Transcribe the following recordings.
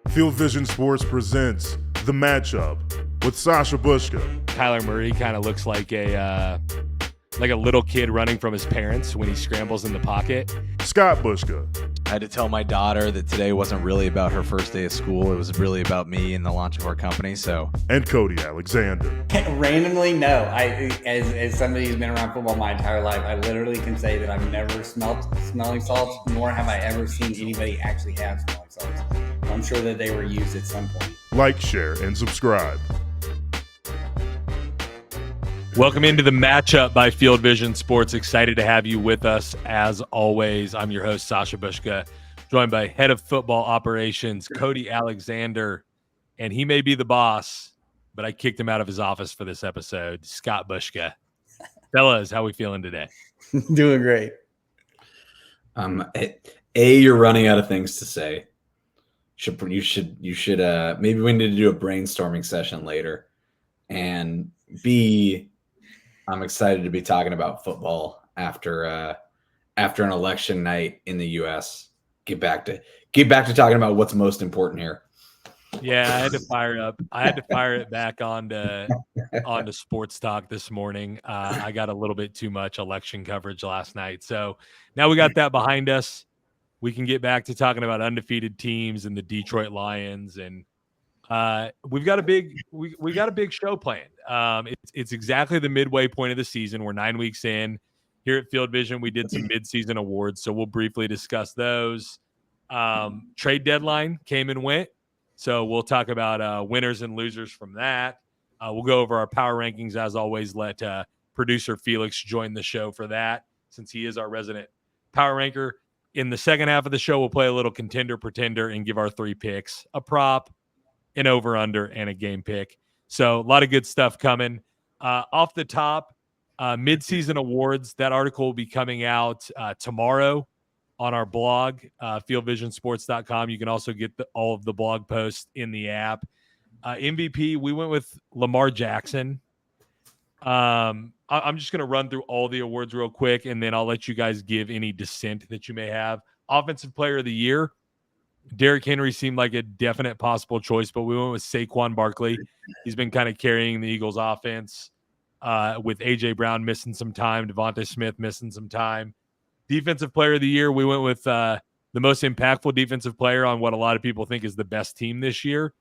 Field Vision Sports presents The Matchup with Sasha Bushka. Kyler Murray kind of looks like a little kid running from his parents when he scrambles in the pocket. Scott Bushka. I had to tell my daughter that today wasn't really about her first day of school. It was really about me and the launch of our company. And Cody Alexander. Randomly, no. As somebody who's been around football my entire life, I literally can say that I've never smelled smelling salts, nor have I ever seen anybody actually have smelling salts. I'm sure that they were used at some point. Like, share, and subscribe. Welcome into The Matchup by Field Vision Sports. Excited to have you with us as always. I'm your host, Sasha Bushka, joined by Head of Football Operations, Cody Alexander. And he may be the boss, but I kicked him out of his office for this episode, Scott Bushka. Fellas, how we feeling today? Doing great. You're running out of things to say. You should maybe we need to do a brainstorming session later. And B, I'm excited to be talking about football after an election night in the U.S. Get back to talking about what's most important here. Yeah, I had to fire it back onto sports talk this morning. I got a little bit too much election coverage last night, so now we got that behind us. We can get back to talking about undefeated teams and the Detroit Lions, and we've got a big show planned. It's exactly the midway point of the season. We're 9 weeks in. Here at Field Vision, we did some mid-season awards, so we'll briefly discuss those. Trade deadline came and went, so we'll talk about winners and losers from that. We'll go over our power rankings as always. Let producer Felix join the show for that, since he is our resident power ranker. In the second half of the show, we'll play a little contender pretender and give our 3 picks, a prop, an over-under, and a game pick. So a lot of good stuff coming. Off the top, mid-season awards, that article will be coming out tomorrow on our blog, fieldvisionsports.com. You can also get all of the blog posts in the app. MVP, we went with Lamar Jackson. I'm just going to run through all the awards real quick, and then I'll let you guys give any dissent that you may have. Offensive Player of the Year, Derrick Henry seemed like a definite possible choice, but we went with Saquon Barkley. He's been kind of carrying the Eagles offense with A.J. Brown missing some time, Devontae Smith missing some time. Defensive Player of the Year, we went with the most impactful defensive player on what a lot of people think is the best team this year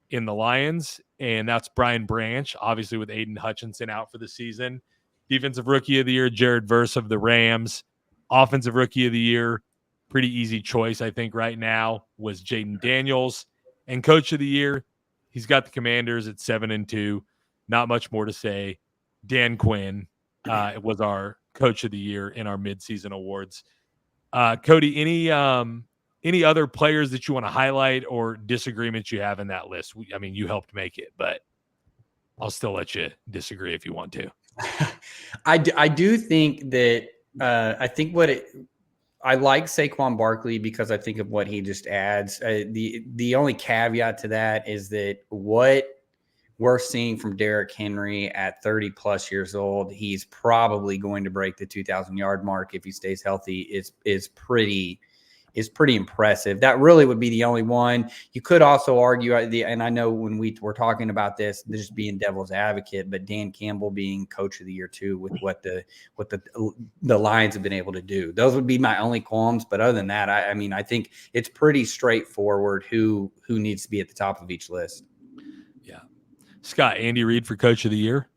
in the Lions, and that's Brian Branch, obviously with Aiden Hutchinson out for the season. Defensive Rookie of the Year, Jared Verse of the Rams. Offensive Rookie of the Year, pretty easy choice, I think, right now, was Jaden Daniels. And Coach of the Year, he's got the Commanders at 7-2. Not much more to say. Dan Quinn was our Coach of the Year in our midseason awards. Cody, any other players that you want to highlight or disagreements you have in that list? I mean, you helped make it, but I'll still let you disagree if you want to. I do think that I like Saquon Barkley because I think of what he just adds. The only caveat to that is that what we're seeing from Derrick Henry at 30 plus years old, he's probably going to break the 2,000-yard mark if he stays healthy. Is pretty impressive. That really would be the only one. You could also argue, and I know when we were talking about this, just being devil's advocate, but Dan Campbell being Coach of the Year too, with what the Lions have been able to do. Those would be my only qualms. But other than that, I think it's pretty straightforward who needs to be at the top of each list. Yeah, Scott, Andy Reid for Coach of the Year.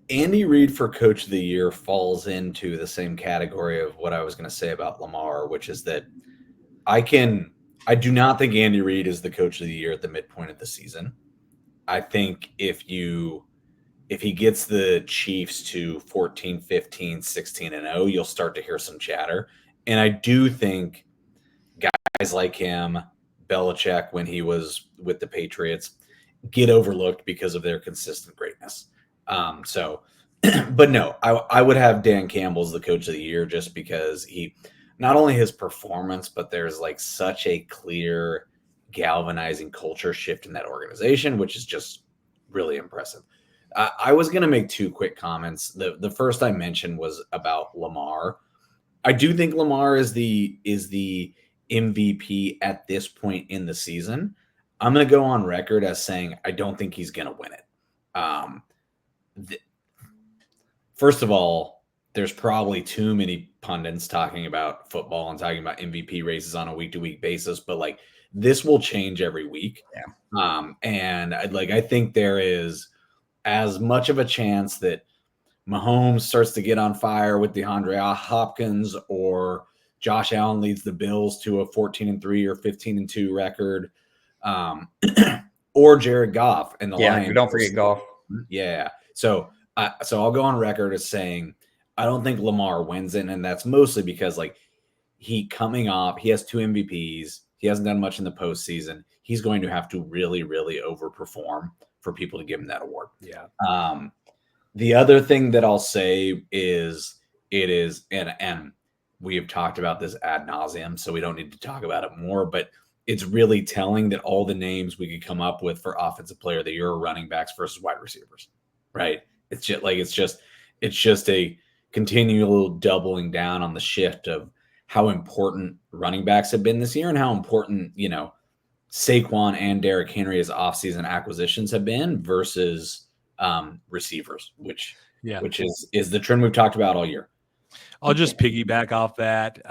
Andy Reid for Coach of the Year falls into the same category of what I was going to say about Lamar, which is that I do not think Andy Reid is the Coach of the Year at the midpoint of the season. I think if he gets the Chiefs to 14, 15, 16-0, you'll start to hear some chatter. And I do think guys like him, Belichick when he was with the Patriots, get overlooked because of their consistent greatness. But no, I would have Dan Campbell as the Coach of the Year just because he, not only his performance, but there's like such a clear galvanizing culture shift in that organization, which is just really impressive. I was going to make 2 quick comments. The first I mentioned was about Lamar. I do think Lamar is the MVP at this point in the season, I'm going to go on record as saying I don't think he's going to win it. First of all, there's probably too many pundits talking about football and talking about MVP races on a week-to-week basis, but like this will change every week. Yeah. And I think there is as much of a chance that Mahomes starts to get on fire with DeAndre Hopkins, or Josh Allen leads the Bills to a 14-3 or 15-2 record, or Jared Goff and the Lions. Don't forget Goff. Yeah. So I'll go on record as saying I don't think Lamar wins it, and that's mostly because he has 2 MVPs. He hasn't done much in the postseason. He's going to have to really, really overperform for people to give him that award. Yeah. The other thing that I'll say is and we have talked about this ad nauseum, so we don't need to talk about it more, but it's really telling that all the names we could come up with for offensive player of the year are running backs versus wide receivers, right? It's just a continual doubling down on the shift of how important running backs have been this year and how important, Saquon and Derrick Henry as offseason acquisitions have been versus receivers, which is the trend we've talked about all year. I'll just piggyback off that.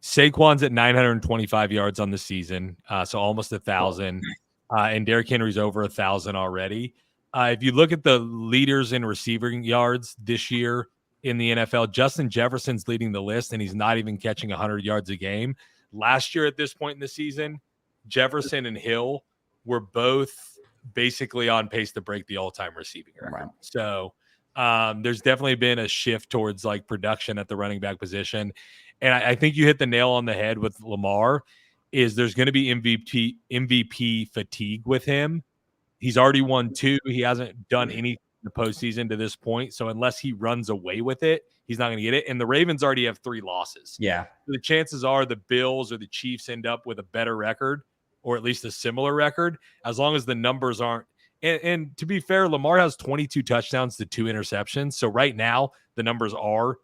Saquon's at 925 yards on the season, so almost 1,000, and Derrick Henry's over 1,000 already. If you look at the leaders in receiving yards this year in the NFL, Justin Jefferson's leading the list, and he's not even catching 100 yards a game. Last year at this point in the season, Jefferson and Hill were both basically on pace to break the all-time receiving record. Right. So there's definitely been a shift towards production at the running back position. And I think you hit the nail on the head with Lamar. There's going to be MVP fatigue with him. He's already won 2. He hasn't done anything in the postseason to this point. So unless he runs away with it, he's not going to get it. And the Ravens already have 3 losses. Yeah. So the chances are the Bills or the Chiefs end up with a better record, or at least a similar record, as long as the numbers aren't. And to be fair, Lamar has 22 touchdowns to 2 interceptions. So right now the numbers are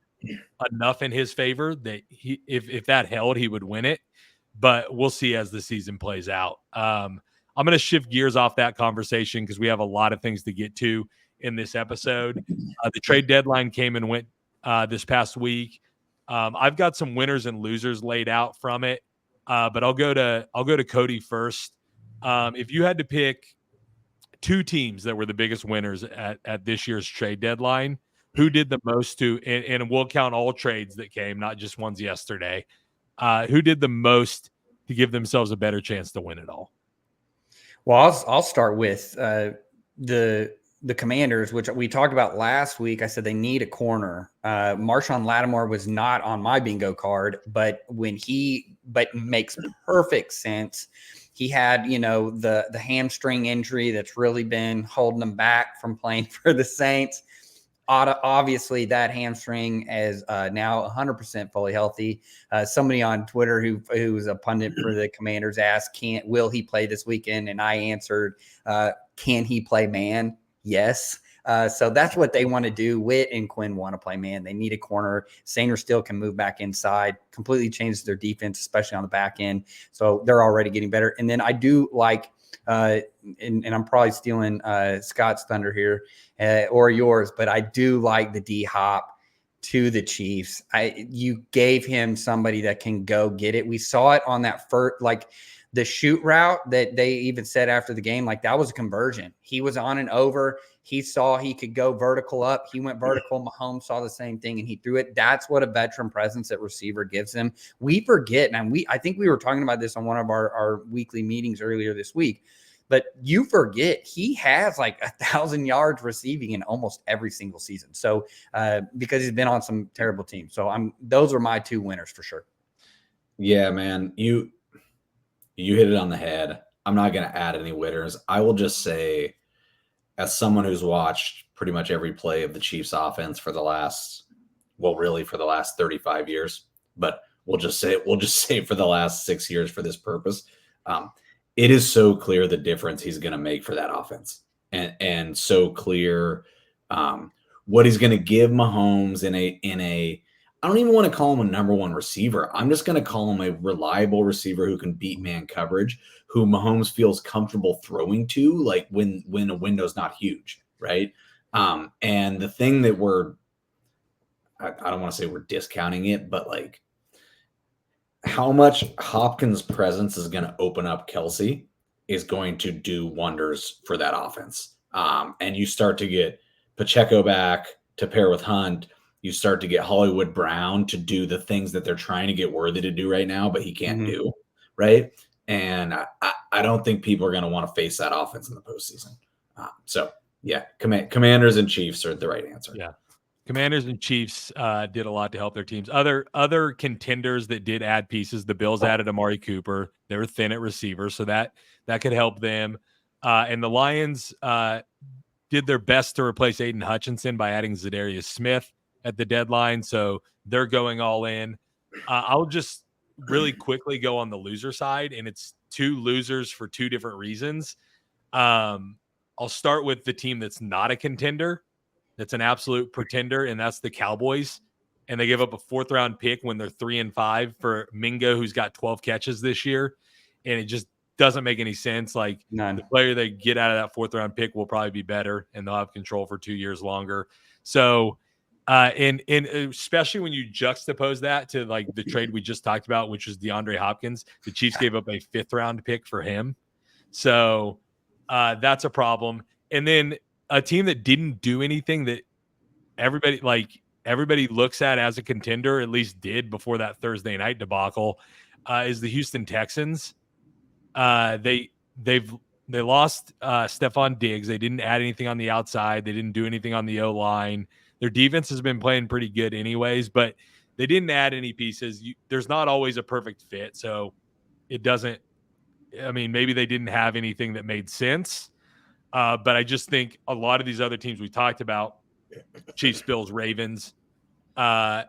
enough in his favor that if that held, he would win it. But we'll see as the season plays out. I'm going to shift gears off that conversation because we have a lot of things to get to in this episode. The trade deadline came and went this past week. I've got some winners and losers laid out from it, but I'll go to Cody first. If you had to pick 2 teams that were the biggest winners at this year's trade deadline, who did the most and we'll count all trades that came, not just ones yesterday. Who did the most to give themselves a better chance to win it all? Well, I'll start with the Commanders, which we talked about last week. I said they need a corner. Marshawn Lattimore was not on my bingo card, but makes perfect sense. He had, the hamstring injury that's really been holding him back from playing for the Saints. Obviously, that hamstring is now 100% fully healthy. Somebody on Twitter who was a pundit for the Commanders asked, will he play this weekend? And I answered, can he play man? Yes. So that's what they want to do. Witt and Quinn want to play man. They need a corner. Sainer still can move back inside, completely changes their defense, especially on the back end. So they're already getting better. And then I do like, and I'm probably stealing Scott's thunder here or yours, but I do like the D-Hop to the Chiefs. You gave him somebody that can go get it. We saw it on that first, the shoot route that they even said after the game, that was a conversion. He was on and over. He saw he could go vertical up. He went vertical. Mahomes saw the same thing, and he threw it. That's what a veteran presence at receiver gives him. We forget, and I think we were talking about this on one of our weekly meetings earlier this week, but you forget he has 1,000 yards receiving in almost every single season. So because he's been on some terrible teams. So those are my 2 winners for sure. Yeah, man, you hit it on the head. I'm not going to add any winners. I will just say, as someone who's watched pretty much every play of the Chiefs offense for the last 35 years, but we'll just say for the last 6 years for this purpose. It is so clear the difference he's going to make for that offense, and so clear what he's going to give Mahomes in a I don't even want to call him a number one receiver. I'm just going to call him a reliable receiver who can beat man coverage, who Mahomes feels comfortable throwing to, like when a window's not huge, right? And the thing that I don't want to say we're discounting it, but like how much Hopkins' presence is going to open up Kelsey is going to do wonders for that offense. And you start to get Pacheco back to pair with Hunt. You start to get Hollywood Brown to do the things that they're trying to get Worthy to do right now, but he can't do, right? And I don't think people are going to want to face that offense in the postseason. So, yeah, Commanders and Chiefs are the right answer. Yeah. Commanders and Chiefs did a lot to help their teams. Other contenders that did add pieces, the Bills added Amari Cooper. They were thin at receiver, so that could help them. And the Lions did their best to replace Aiden Hutchinson by adding Zadarius Smith at the deadline, so they're going all in. I'll just really quickly go on the loser side, and it's two losers for two different reasons. I'll start with the team that's not a contender. That's an absolute pretender, and that's the Cowboys. And they gave up a 4th-round pick when they're 3-5 for Mingo, who's got 12 catches this year. And it just doesn't make any sense. Like, None. The player they get out of that 4th-round pick will probably be better, and they'll have control for 2 years longer. So, and especially when you juxtapose that to, like, the trade we just talked about, which was DeAndre Hopkins, the Chiefs gave up a 5th-round pick for him. So that's a problem. And then a team that didn't do anything that everybody looks at as a contender, at least did before that Thursday night debacle, is the Houston Texans. They lost Stephon Diggs. They didn't add anything on the outside. They didn't do anything on the O-line. Their defense has been playing pretty good anyways, but they didn't add any pieces. There's not always a perfect fit, so it doesn't – I mean, maybe they didn't have anything that made sense. But I just think a lot of these other teams we talked about, Chiefs, Bills, Ravens, on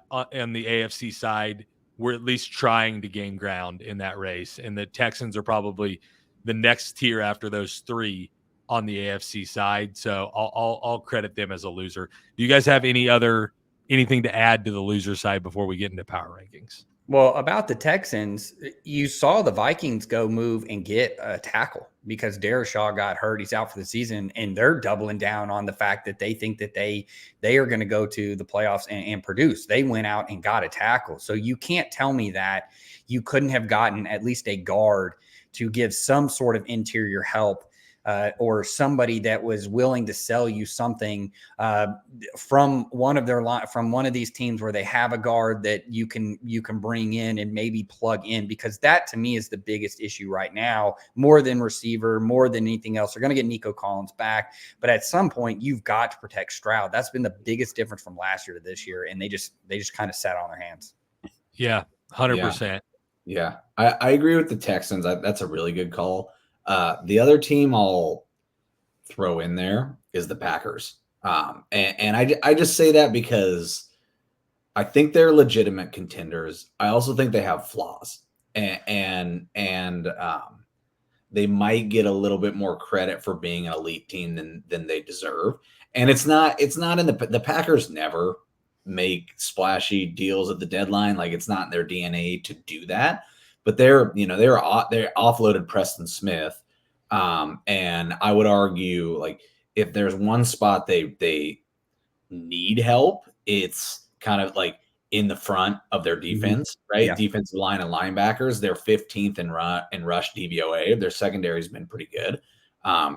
the AFC side, were at least trying to gain ground in that race. And the Texans are probably the next tier after those three on the AFC side. So I'll credit them as a loser. Do you guys have anything to add to the loser side before we get into power rankings? Well, about the Texans, you saw the Vikings go move and get a tackle because Derek Shaw got hurt. He's out for the season, and they're doubling down on the fact that they think that they are going to go to the playoffs and produce. They went out and got a tackle. So you can't tell me that you couldn't have gotten at least a guard to give some sort of interior help or somebody that was willing to sell you something from one of these teams where they have a guard that you can bring in and maybe plug in, because that to me is the biggest issue right now, more than receiver, more than anything else. They're going to get Nico Collins back, but at some point you've got to protect Stroud. That's been the biggest difference from last year to this year, and they just kind of sat on their hands. Yeah, 100%. Yeah, I agree with the Texans. That's a really good call. The other team I'll throw in there is the Packers. And I just say that because I think they're legitimate contenders. I also think they have flaws, and they might get a little bit more credit for being an elite team than they deserve. And it's not in the Packers never make splashy deals at the deadline. Like, it's not in their DNA to do that. But they offloaded Preston Smith, and I would argue, like, if there's one spot they need help, it's kind of like in the front of their defense, right? Yeah. Defensive line and linebackers. They're 15th in rush DVOA. Their secondary has been pretty good.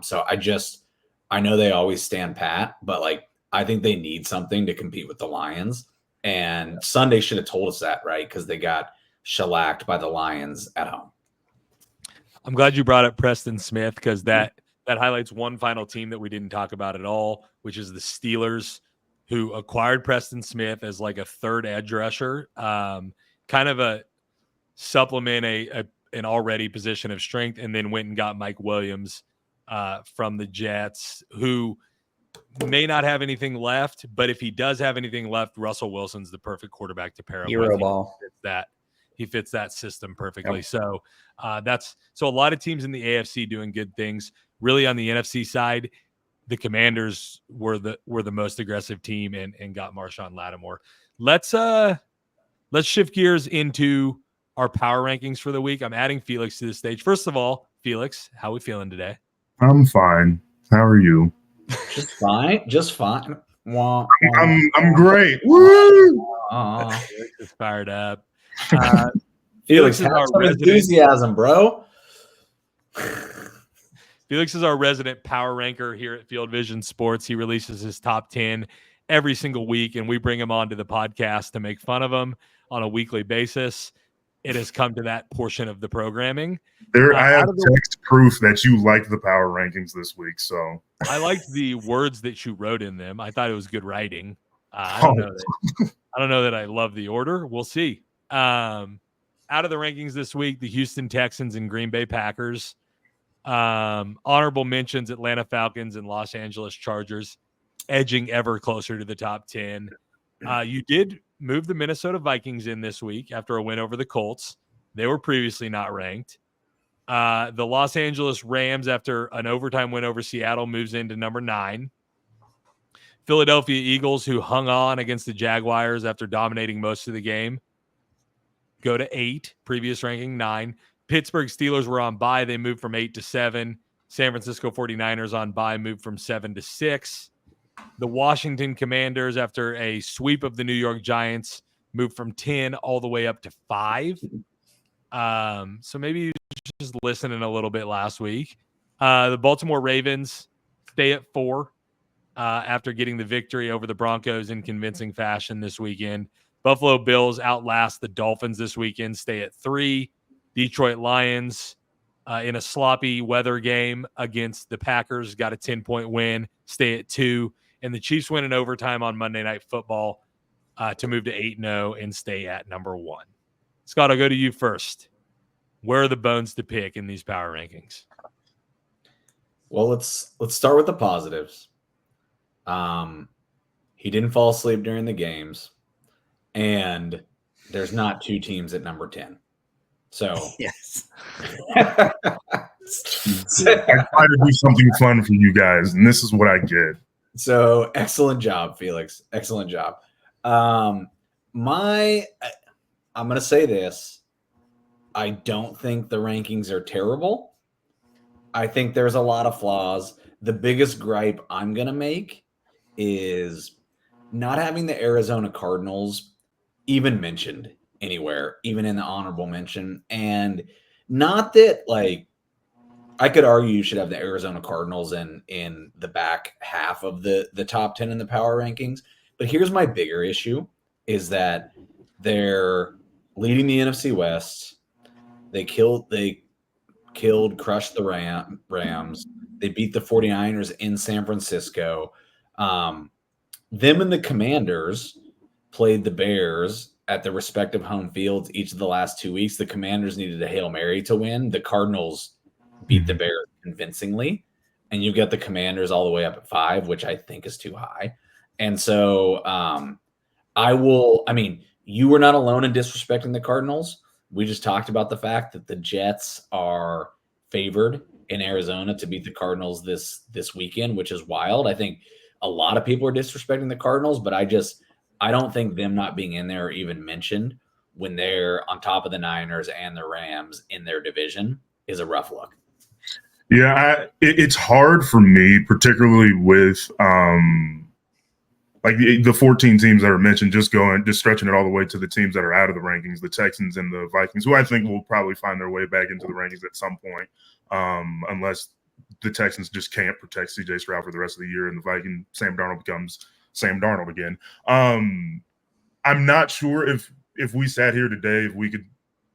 So I know they always stand pat, but like, I think they need something to compete with the Lions. And Sunday should have told us that, right? Because they got shellacked by the Lions at home. I'm glad you brought up Preston Smith, because that highlights one final team that we didn't talk about at all, which is the Steelers, who acquired Preston Smith as like a third edge rusher, kind of a supplement an already position of strength, and then went and got Mike Williams from the Jets, who may not have anything left, but if he does have anything left, Russell Wilson's the perfect quarterback to pair up Hero with. ball. He fits that system perfectly. Yep. So so a lot of teams in the AFC doing good things. Really, on the NFC side, the Commanders were the most aggressive team and got Marshawn Lattimore. Let's let's shift gears into our power rankings for the week. I'm adding Felix to the stage. First of all, Felix, how we feeling today? I'm fine. How are you? Just fine. Just fine. Wah, I'm great. Woo! wah. Felix is fired up. Felix, is have our some resident. enthusiasm, bro. Felix is our resident power ranker here at Field Vision Sports. He releases his top 10 every single week, and we bring him onto the podcast to make fun of him on a weekly basis. It has come to that portion of the programming. I have text proof that you liked the power rankings this week, so I liked the words that you wrote in them. I thought it was good writing. I don't know that I love the order. We'll see. Out of the rankings this week, the Houston Texans and Green Bay Packers. Honorable mentions: Atlanta Falcons and Los Angeles Chargers, edging ever closer to the top 10. You did move the Minnesota Vikings in this week after a win over the Colts. They were previously not ranked. The Los Angeles Rams, after an overtime win over Seattle, moves into number 9. Philadelphia Eagles, who hung on against the Jaguars after dominating most of the game, go to 8. Previous ranking 9. Pittsburgh Steelers were on bye. They moved from 8 to 7. San Francisco 49ers on bye moved from 7 to 6. The Washington Commanders, after a sweep of the New York Giants, moved from 10 all the way up to 5. So maybe you just listening a little bit last week. The Baltimore Ravens stay at 4 after getting the victory over the Broncos in convincing fashion this weekend. Buffalo Bills outlast the Dolphins this weekend, stay at 3. Detroit Lions in a sloppy weather game against the Packers got a 10-point win, stay at 2. And the Chiefs win in overtime on Monday Night Football to move to 8-0 and stay at number 1. Scott, I'll go to you first. Where are the bones to pick in these power rankings? Well, let's start with the positives. He didn't fall asleep during the games, and there's not 2 teams at number 10. So yes, I try to do something fun for you guys, and this is what I get. So excellent job, Felix. Excellent job. I'm going to say this. I don't think the rankings are terrible. I think there's a lot of flaws. The biggest gripe I'm going to make is not having the Arizona Cardinals even mentioned anywhere, even in the honorable mention. And not that, like, I could argue you should have the Arizona Cardinals in the back half of the top 10 in the power rankings. But here's my bigger issue is that they're leading the NFC West. They crushed the Rams. They beat the 49ers in San Francisco. Them and the Commanders played the Bears at the respective home fields each of the last 2 weeks. The Commanders needed a Hail Mary to win. The Cardinals beat the Bears convincingly. And you get the Commanders all the way up at 5, which I think is too high. And so you were not alone in disrespecting the Cardinals. We just talked about the fact that the Jets are favored in Arizona to beat the Cardinals this weekend, which is wild. I think a lot of people are disrespecting the Cardinals, but I don't think them not being in there or even mentioned when they're on top of the Niners and the Rams in their division is a rough look. Yeah, it's hard for me, particularly with like the 14 teams that are mentioned, just stretching it all the way to the teams that are out of the rankings, the Texans and the Vikings, who I think will probably find their way back into the rankings at some point, unless the Texans just can't protect C.J. Stroud for the rest of the year and the Viking Sam Darnold becomes Sam Darnold again. I'm not sure if we sat here today, if we could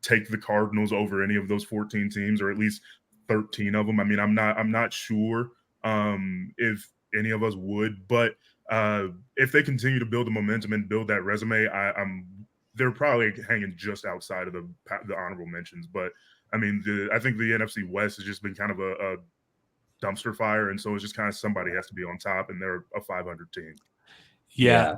take the Cardinals over any of those 14 teams, or at least 13 of them. I mean, I'm not sure if any of us would, but if they continue to build the momentum and build that resume, they're probably hanging just outside of the honorable mentions. But I mean, I think the NFC West has just been kind of a dumpster fire, and so it's just kind of somebody has to be on top, and they're a 500 team. Yeah.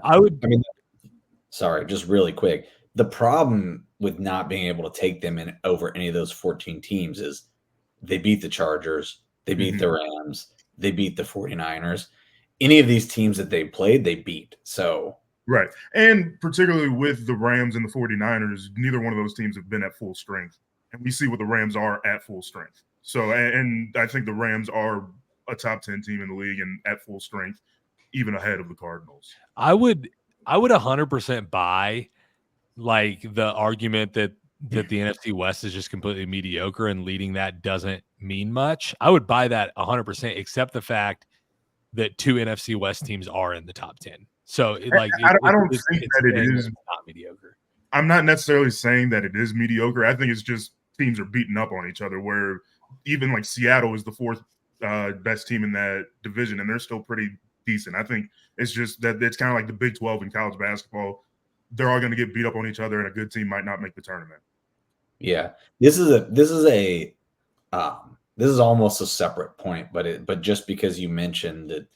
Sorry, just really quick. The problem with not being able to take them in over any of those 14 teams is they beat the Chargers, they beat the Rams, they beat the 49ers. Any of these teams that they played, they beat. So Right. And particularly with the Rams and the 49ers, neither one of those teams have been at full strength. And we see what the Rams are at full strength. So, and I think the Rams are a top 10 team in the league and at full strength, even ahead of the Cardinals. I would 100% buy like the argument that the NFC West is just completely mediocre and leading that doesn't mean much. I would buy that 100%, except the fact that 2 NFC West teams are in the top 10. So I don't think that it is not mediocre. I'm not necessarily saying that it is mediocre. I think it's just teams are beating up on each other, where even like Seattle is the fourth best team in that division, and they're still pretty decent. I think it's just that it's kind of like the Big 12 in college basketball. They're all going to get beat up on each other, and a good team might not make the tournament. Yeah, this is almost a separate point, but just because you mentioned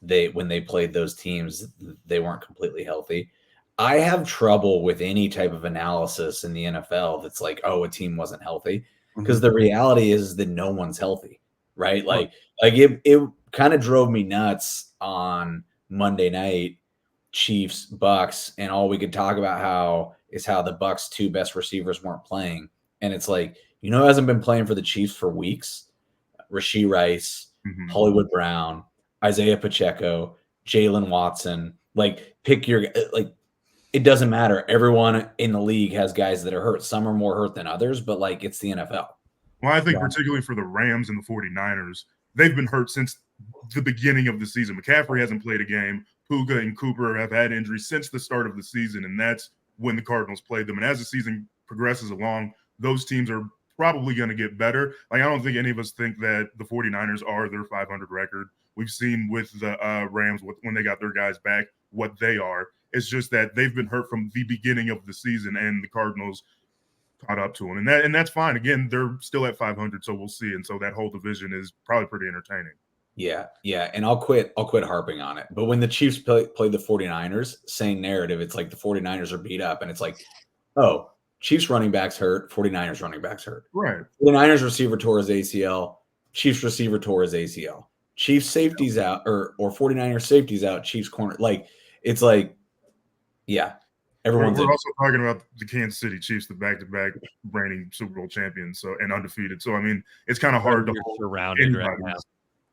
that when they played those teams, they weren't completely healthy. I have trouble with any type of analysis in the NFL that's like, oh, a team wasn't healthy, because the reality is that no one's healthy, right? Like it kind of drove me nuts on Monday night, Chiefs, Bucks, and all we could talk about how the Bucks' 2 best receivers weren't playing. And it's like, who hasn't been playing for the Chiefs for weeks? Rashee Rice, Hollywood Brown, Isaiah Pacheco, Jalen Watson. Like, pick your it doesn't matter. Everyone in the league has guys that are hurt. Some are more hurt than others, but like, it's the NFL. Well, I think particularly for the Rams and the 49ers, they've been hurt since the beginning of the season. McCaffrey hasn't played a game. Puga and Cooper have had injuries since the start of the season, and that's when the Cardinals played them. And as the season progresses along, those teams are probably going to get better. Like, I don't think any of us think that the 49ers are their 500 record. We've seen with the Rams, when they got their guys back, what they are. It's just that they've been hurt from the beginning of the season, and the Cardinals caught up to them. And that's fine. Again, they're still at 500, so we'll see. And so that whole division is probably pretty entertaining. Yeah. And I'll quit harping on it. But when the Chiefs played the 49ers, same narrative. It's like the 49ers are beat up, and it's like, oh, Chiefs running backs hurt, 49ers running backs hurt. Right. 49ers receiver tore his ACL, Chiefs receiver tore his ACL. Chiefs safeties out, or 49ers safeties out, Chiefs corner. Like, it's like, yeah. We're also talking about the Kansas City Chiefs, the back-to-back reigning Super Bowl champions, and undefeated. So, I mean, it's kind of hard to hold surrounded right now.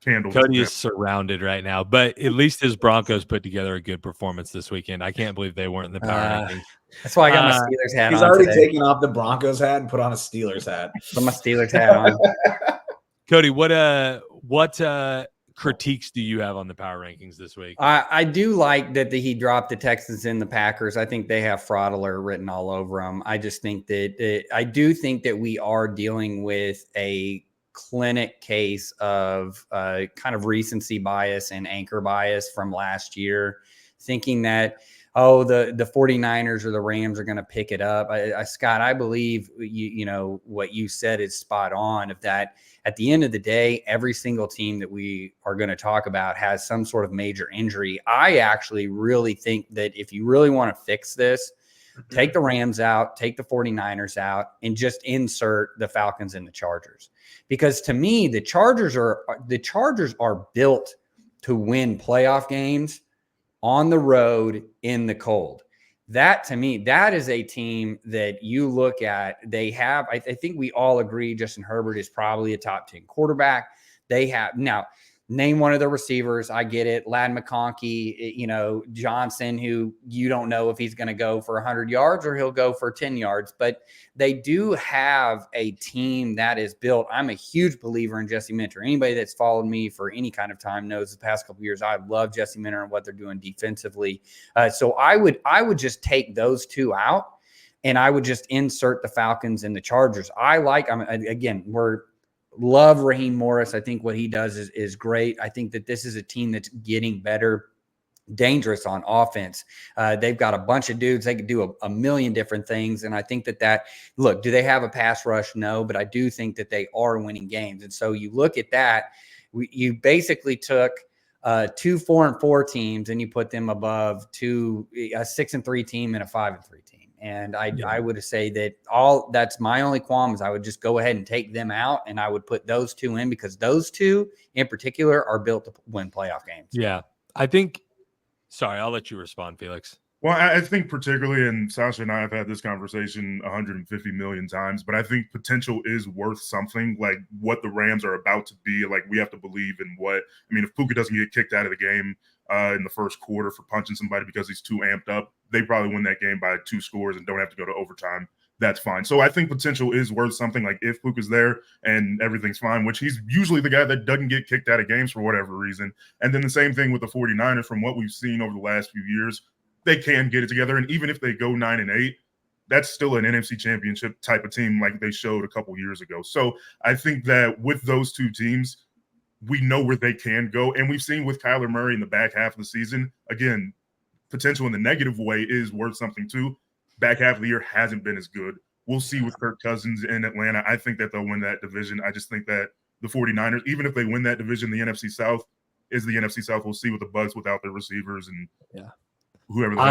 Candles. Cody is surrounded right now, but at least his Broncos put together a good performance this weekend. I can't believe they weren't in the power rankings. That's why I got my Steelers hat on. He's already taken off the Broncos hat and put on a Steelers hat. Put my Steelers hat on. Cody, what critiques do you have on the power rankings this week? I do like that he dropped the Texans and the Packers. I think they have fraud alert written all over them. I just think that I do think that we are dealing with a clinic case of kind of recency bias and anchor bias from last year, thinking that, oh, the 49ers or the Rams are going to pick it up. Scott, I believe you know what you said is spot on, of that at the end of the day, every single team that we are going to talk about has some sort of major injury. I actually really think that if you really want to fix this, take the Rams out, take the 49ers out, and just insert the Falcons and the Chargers. Because to me, the Chargers are built to win playoff games on the road in the cold. That, to me, that is a team that you look at. They have, I think we all agree, Justin Herbert is probably a top 10 quarterback. They have, now, name one of the receivers. I get it. Lad McConkey, Johnson, who you don't know if he's going to go for 100 yards or he'll go for 10 yards. But they do have a team that is built. I'm a huge believer in Jesse Minter. Anybody that's followed me for any kind of time knows the past couple of years, I love Jesse Minter and what they're doing defensively. So I would just take those two out, and I would just insert the Falcons and the Chargers. Love Raheem Morris. I think what he does is great. I think that this is a team that's getting better, dangerous on offense. They've got a bunch of dudes. They can do a million different things. And I think that look, do they have a pass rush? No, but I do think that they are winning games. And so you look at that, you basically took 2 4-4 teams and you put them above a 6-3 team and a 5-3 team. And I would say that that's my only qualm is I would just go ahead and take them out, and I would put those two in, because those two in particular are built to win playoff games. Yeah. I think, sorry, I'll let you respond, Felix. Well, I think particularly, and Sasha and I have had this conversation 150 million times, but I think potential is worth something. Like what the Rams are about to be. Like we have to believe in what. I mean, if Puka doesn't get kicked out of the game in the first quarter for punching somebody because he's too amped up, they probably win that game by 2 scores and don't have to go to overtime. That's fine. So I think potential is worth something. Like if Puka's there and everything's fine, which he's usually the guy that doesn't get kicked out of games for whatever reason. And then the same thing with the 49ers from what we've seen over the last few years. They can get it together. And even if they go 9-8, that's still an NFC championship type of team like they showed a couple years ago. So I think that with those two teams, we know where they can go. And we've seen with Kyler Murray in the back half of the season, again, potential in the negative way is worth something too. Back half of the year hasn't been as good. We'll see with Kirk Cousins in Atlanta. I think that they'll win that division. I just think that the 49ers, even if they win that division, the NFC South is the NFC South. We'll see with the Bucs without their receivers and whoever the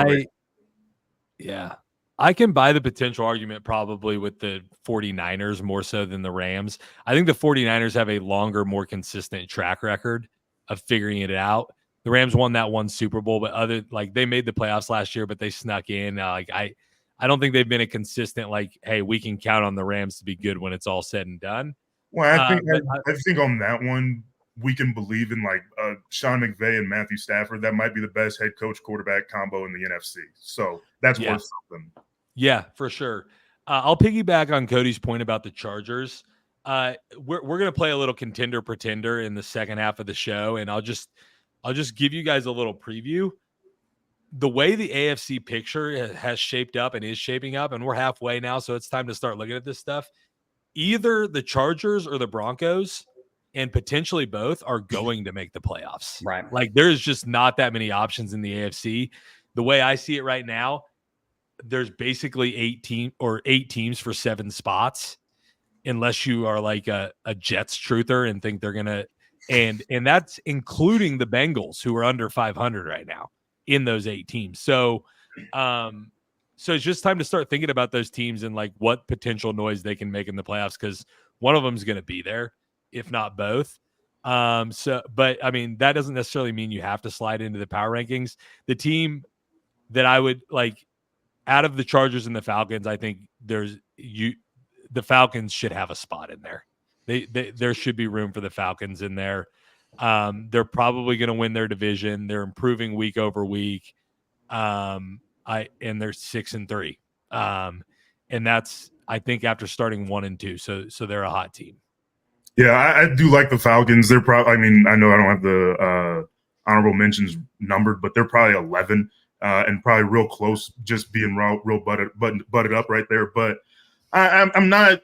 hell I can buy the potential argument probably with the 49ers more so than the Rams. I think the 49ers have a longer, more consistent track record of figuring it out. The Rams won that one Super Bowl, but they made the playoffs last year, but they snuck in. I don't think they've been a consistent, hey, we can count on the Rams to be good when it's all said and done. Well, I think on that one, we can believe in Sean McVay and Matthew Stafford. That might be the best head coach quarterback combo in the NFC. So that's worth something. Yeah, for sure. I'll piggyback on Cody's point about the Chargers. We're going to play a little contender pretender in the second half of the show, and I'll just give you guys a little preview. The way the AFC picture has shaped up and is shaping up, and we're halfway now, so it's time to start looking at this stuff. Either the Chargers or the Broncos, and potentially both, are going to make the playoffs. Right. There's just not that many options in the AFC. The way I see it right now, there's basically 8 teams for 7 spots, unless you are like a Jets truther and think they're gonna, and that's including the Bengals, who are under 500 right now in those 8 teams. So it's just time to start thinking about those teams and what potential noise they can make in the playoffs, because one of them is going to be there, if not both. But I mean, that doesn't necessarily mean you have to slide into the power rankings. The team that I would out of the Chargers and the Falcons, I think the Falcons should have a spot in there. There should be room for the Falcons in there. They're probably going to win their division. They're improving week over week. And they're 6-3. And that's, I think, after starting 1-2. So they're a hot team. Yeah, I do like the Falcons. They're probably, I mean, I know I don't have the honorable mentions numbered, but they're probably 11 and probably real close, just being real butted up right there. But I'm not.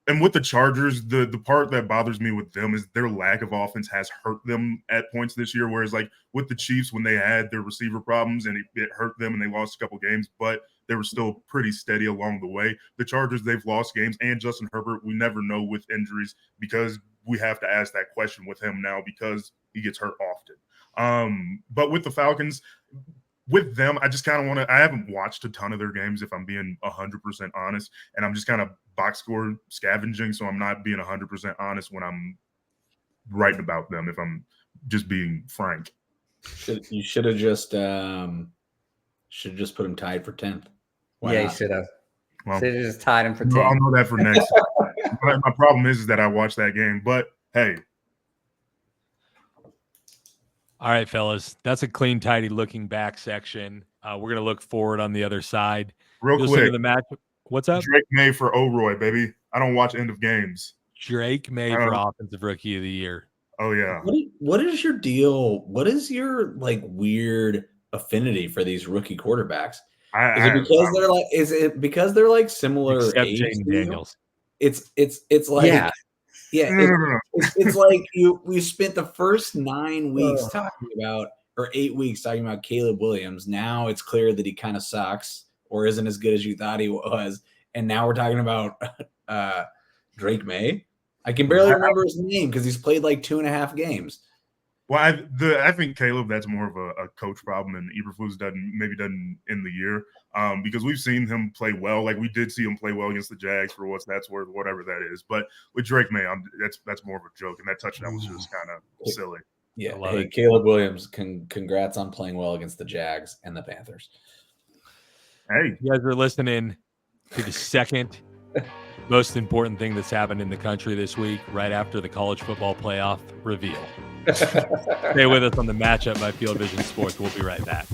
And with the Chargers, the part that bothers me with them is their lack of offense has hurt them at points this year. Whereas with the Chiefs, when they had their receiver problems and it hurt them and they lost a couple games, but they were still pretty steady along the way. The Chargers, they've lost games, and Justin Herbert, we never know with injuries, because we have to ask that question with him now because he gets hurt often. But with the Falcons, with them, I just kind of want to – I haven't watched a ton of their games, if I'm being 100% honest, and I'm just kind of box score scavenging, so I'm not being 100% honest when I'm writing about them, if I'm just being frank. You should have just put him tied for 10th. Why not? You should have. Well, should have just tied him for 10th. I'll know that for next. My problem is that I watched that game, but hey. All right, fellas, that's a clean, tidy looking back section. We're going to look forward on the other side. Real quick. The match. What's up? Drake May for O'Roy, baby. I don't watch end of games. Drake May for Offensive Rookie of the Year. Oh, yeah. What is your deal? What is your weird affinity for these rookie quarterbacks? Is it because they're like similar except age? James Daniels. It's like it's like we spent the first 9 weeks talking about, or 8 weeks talking about Caleb Williams. Now it's clear that he kind of sucks or isn't as good as you thought he was, and now we're talking about Drake May. I can barely remember his name because he's played 2.5 games. Well, I think Caleb, that's more of a coach problem, and Eberflus doesn't end the year because we've seen him play well. We did see him play well against the Jags for what that's worth, whatever that is. But with Drake May, that's more of a joke, and that touchdown was just kind of silly. Yeah, Caleb Williams, congrats on playing well against the Jags and the Panthers. Hey, You guys are listening to the second most important thing that's happened in the country this week, right after the college football playoff reveal. Stay with us on the matchup by Field Vision Sports. We'll be right back.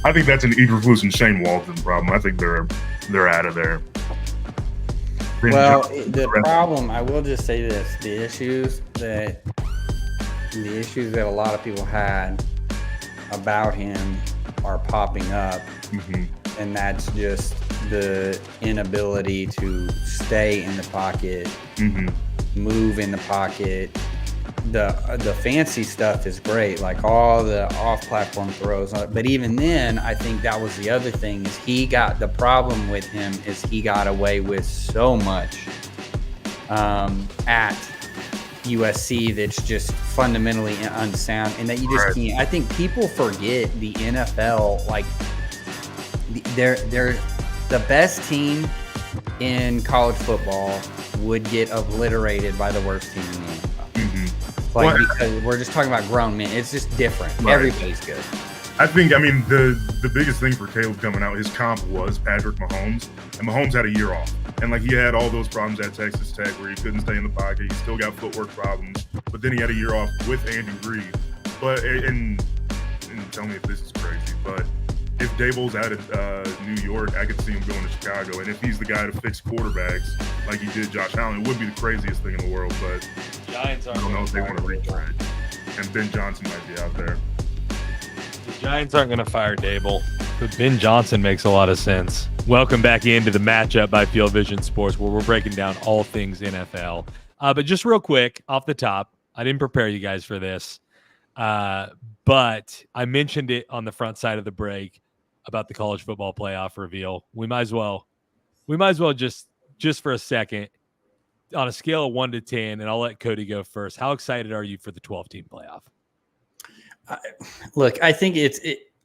I think that's an Eberflus and Shane Waldron problem. I think they're out of there. Well, the problem, I will just say this: the issues that a lot of people had about him are popping up, and that's just the inability to stay in the pocket, move in the pocket. The fancy stuff is great, like all the off-platform throws. But even then, I think that was the other thing is the problem with him is he got away with so much at USC that's just fundamentally unsound, and that you just can't. I think people forget the NFL, like they're the best team in college football would get obliterated by the worst team in the NFL. Because we're just talking about grown men. It's just different. Right. Everybody's good. I mean, the biggest thing for Caleb coming out, his comp was Patrick Mahomes, and Mahomes had a year off. And he had all those problems at Texas Tech where he couldn't stay in the pocket. He still got footwork problems, but then he had a year off with Andy Reid. But, and tell me if this is crazy, but if Daboll's out of New York, I could see him going to Chicago. And if he's the guy to fix quarterbacks like he did Josh Allen, it would be the craziest thing in the world. But Giants I don't know if they want to retread. And Ben Johnson might be out there. The Giants aren't going to fire Daboll, but Ben Johnson makes a lot of sense. Welcome back into the matchup by Field Vision Sports, where we're breaking down all things NFL. But just real quick, off the top, I didn't prepare you guys for this, but I mentioned it on the front side of the break about the college football playoff reveal. We might as well just for a second, on a scale of 1 to 10, and I'll let Cody go first. How excited are you for the 12-team playoff? Look, I think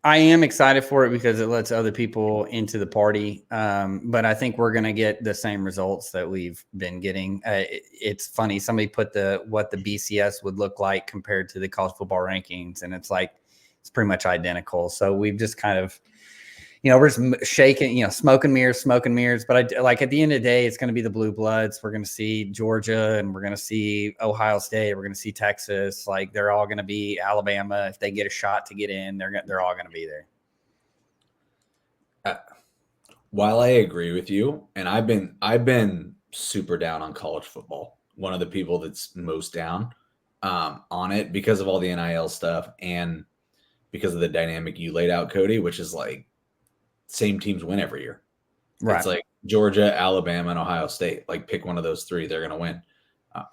I am excited for it because it lets other people into the party. But I think we're going to get the same results that we've been getting. It's funny. Somebody put what the BCS would look like compared to the college football rankings, and it's pretty much identical. So we've just kind of, we're just shaking, smoke and mirrors. But at the end of the day, it's going to be the blue bloods. We're going to see Georgia, and we're going to see Ohio State. We're going to see Texas. They're all going to be Alabama. If they get a shot to get in, they're all going to be there. While I agree with you, and I've been super down on college football. One of the people that's most down on it because of all the NIL stuff and because of the dynamic you laid out, Cody, which is same teams win every year. Right. It's Georgia, Alabama, and Ohio State. Pick one of those three, they're going to win.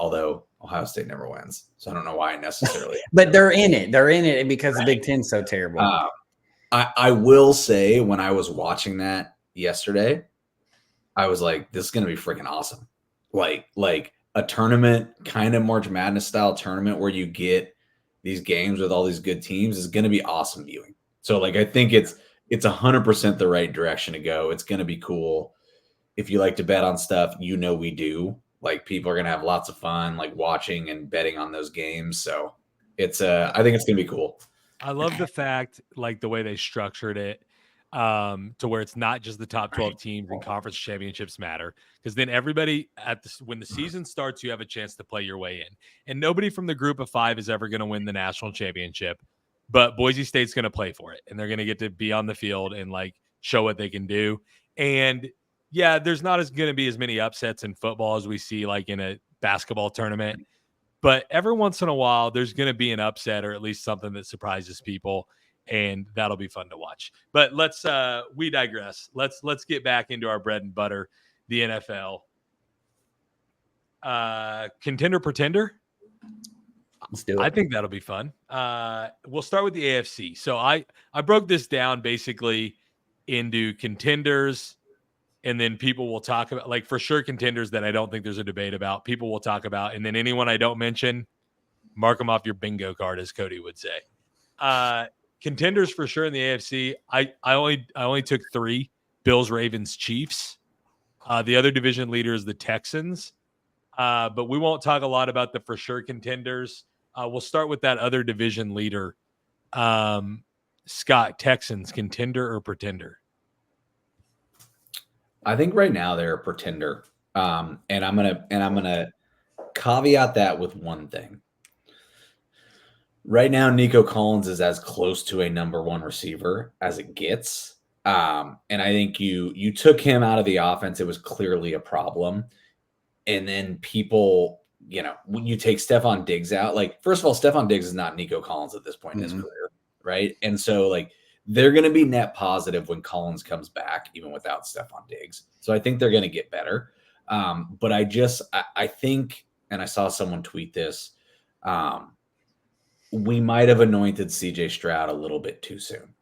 Although Ohio State never wins. So I don't know why necessarily. But they're in it. They're in it because the Big Ten's so terrible. I will say when I was watching that yesterday, I was like, this is going to be freaking awesome. Like a tournament, kind of March Madness style tournament where you get these games with all these good teams is going to be awesome viewing. So I think it's 100% the right direction to go. It's going to be cool. If you like to bet on stuff, we do. People are going to have lots of fun, watching and betting on those games. So I think it's going to be cool. I love the fact, the way they structured it, to where it's not just the top 12 teams and conference championships matter. Because then everybody when the season starts, you have a chance to play your way in. And nobody from the group of 5 is ever going to win the national championship. But Boise State's going to play for it, and they're going to get to be on the field and show what they can do. And yeah, there's not going to be as many upsets in football as we see in a basketball tournament. But every once in a while, there's going to be an upset or at least something that surprises people, and that'll be fun to watch. But we digress. Let's get back into our bread and butter, the NFL. Contender, pretender. Let's do it. I think that'll be fun. We'll start with the AFC. So I broke this down basically into contenders, and then people will talk about, for sure, contenders that I don't think there's a debate about. People will talk about, and then anyone I don't mention, mark them off your bingo card, as Cody would say. Contenders for sure in the AFC. I only took 3: Bills, Ravens, Chiefs. The other division leader is the Texans. But we won't talk a lot about the for sure contenders. We'll start with that other division leader. Scott, Texans, contender or pretender? I think right now they're a pretender. And I'm gonna caveat that with one thing. Right now, Nico Collins is as close to a number one receiver as it gets. And I think you took him out of the offense. It was clearly a problem. And then people, when you take Stephon Diggs out, like, first of all, Stephon Diggs is not Nico Collins at this point in his career, right? And so, like, they're going to be net positive when Collins comes back, even without Stephon Diggs. So I think they're going to get better. But I think, and I saw someone tweet this, we might have anointed CJ Stroud a little bit too soon.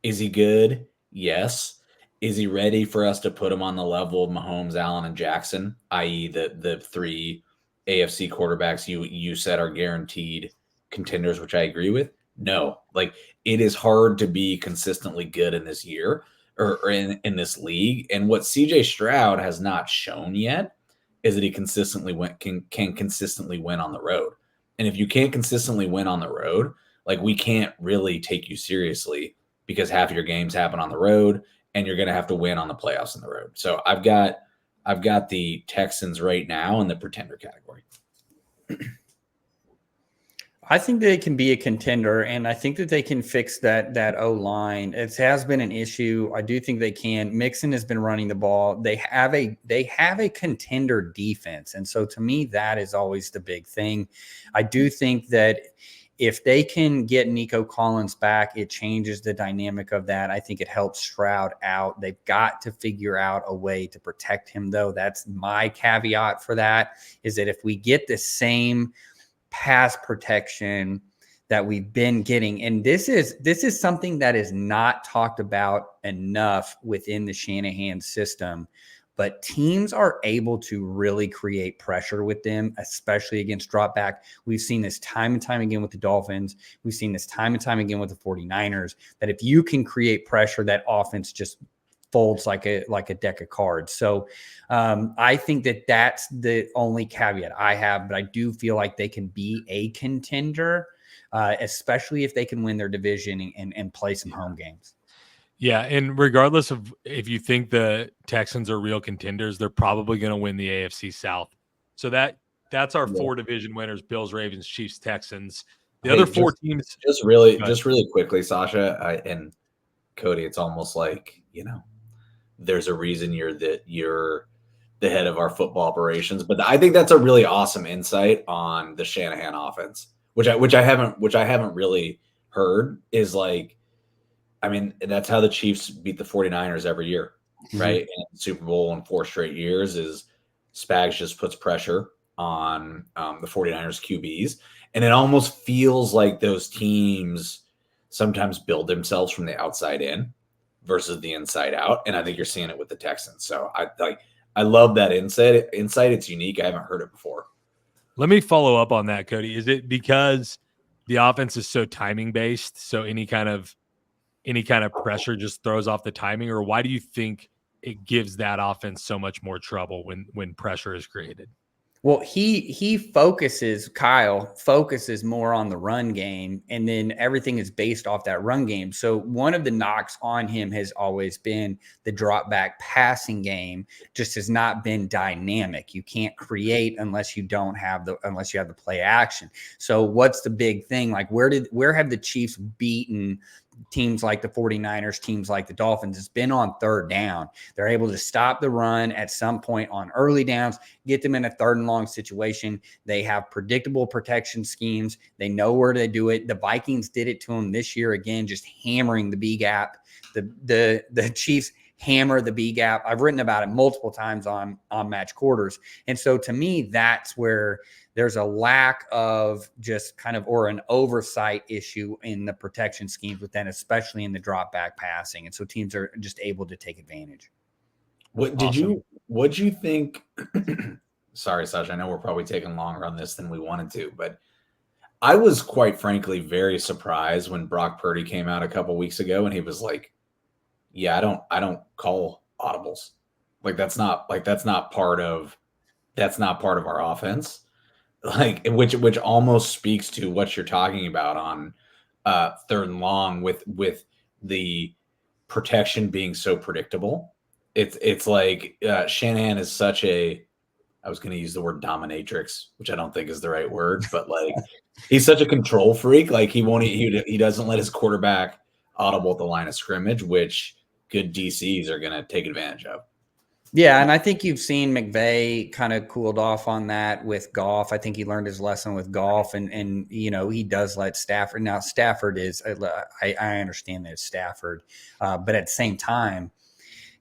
Is he good? Yes. Is he ready for us to put him on the level of Mahomes, Allen, and Jackson, i.e. the three AFC quarterbacks you said are guaranteed contenders, which I agree with? No. Like, it is hard to be consistently good in this year or in this league. And what CJ Stroud has not shown yet is that he can consistently win on the road. And if you can't consistently win on the road, like, we can't really take you seriously because half of your games happen on the road and you're going to have to win on the playoffs on the road. So I've got the Texans right now in the pretender category. I think they can be a contender, and I think that they can fix that O-line. It has been an issue. I do think they can. Mixon has been running the ball. They have a contender defense, and so to me, that is always the big thing. I do think that if they can get Nico Collins back, it changes the dynamic of that. I think it helps Stroud out. They've got to figure out a way to protect him, though. That's my caveat for that, is that if we get the same pass protection that we've been getting, and this is something that is not talked about enough within the Shanahan system, but teams are able to really create pressure with them, especially against drop back. We've seen this time and time again with the Dolphins. We've seen this time and time again with the 49ers, that if you can create pressure, that offense just folds like a deck of cards. So I think that's the only caveat I have, but I do feel like they can be a contender, especially if they can win their division and play some home games. Yeah, and regardless of if you think the Texans are real contenders, they're probably going to win the AFC South. So that's our four division winners: Bills, Ravens, Chiefs, Texans. The other four teams. Just really quickly, Sasha and Cody, it's almost like, there's a reason you're the head of our football operations. But I think that's a really awesome insight on the Shanahan offense, which I haven't really heard, is like, I mean, that's how the Chiefs beat the 49ers every year, right? And the Super Bowl in 4 straight years is Spags just puts pressure on the 49ers QBs. And it almost feels like those teams sometimes build themselves from the outside in versus the inside out. And I think you're seeing it with the Texans. So I love that insight. It's unique. I haven't heard it before. Let me follow up on that, Cody. Is it because the offense is so timing based? So any kind of pressure just throws off the timing, or why do you think it gives that offense so much more trouble when pressure is created? Well, Kyle focuses more on the run game, and then everything is based off that run game. So one of the knocks on him has always been the drop back passing game just has not been dynamic. You can't create unless you have the play action. So what's the big thing? Like, where have the Chiefs beaten teams like the 49ers, teams like the Dolphins? It's been on third down. They're able to stop the run at some point on early downs, get them in a third and long situation. They have predictable protection schemes. They know where to do it. The Vikings did it to them this year again, just hammering the B gap. The Chiefs hammer the B gap. I've written about it multiple times on Match Quarters. And so to me, that's where there's a lack of just or an oversight issue in the protection schemes, but then especially in the drop back passing. And so teams are just able to take advantage. What did you think? Sorry, Sasha, I know we're probably taking longer on this than we wanted to, but I was quite frankly very surprised when Brock Purdy came out a couple weeks ago and he was like, yeah, I don't call audibles. That's not part of our offense. Like, which almost speaks to what you're talking about on third and long with the protection being so predictable. it's like Shanahan is such a, I was going to use the word dominatrix, which I don't think is the right word, but like he's such a control freak. Like he doesn't let his quarterback audible at the line of scrimmage, which good DCs are going to take advantage of. Yeah, and I think you've seen McVay kind of cooled off on that with Goff. I think he learned his lesson with Goff, and he does let Stafford. Now Stafford is, I understand that it's Stafford, but at the same time,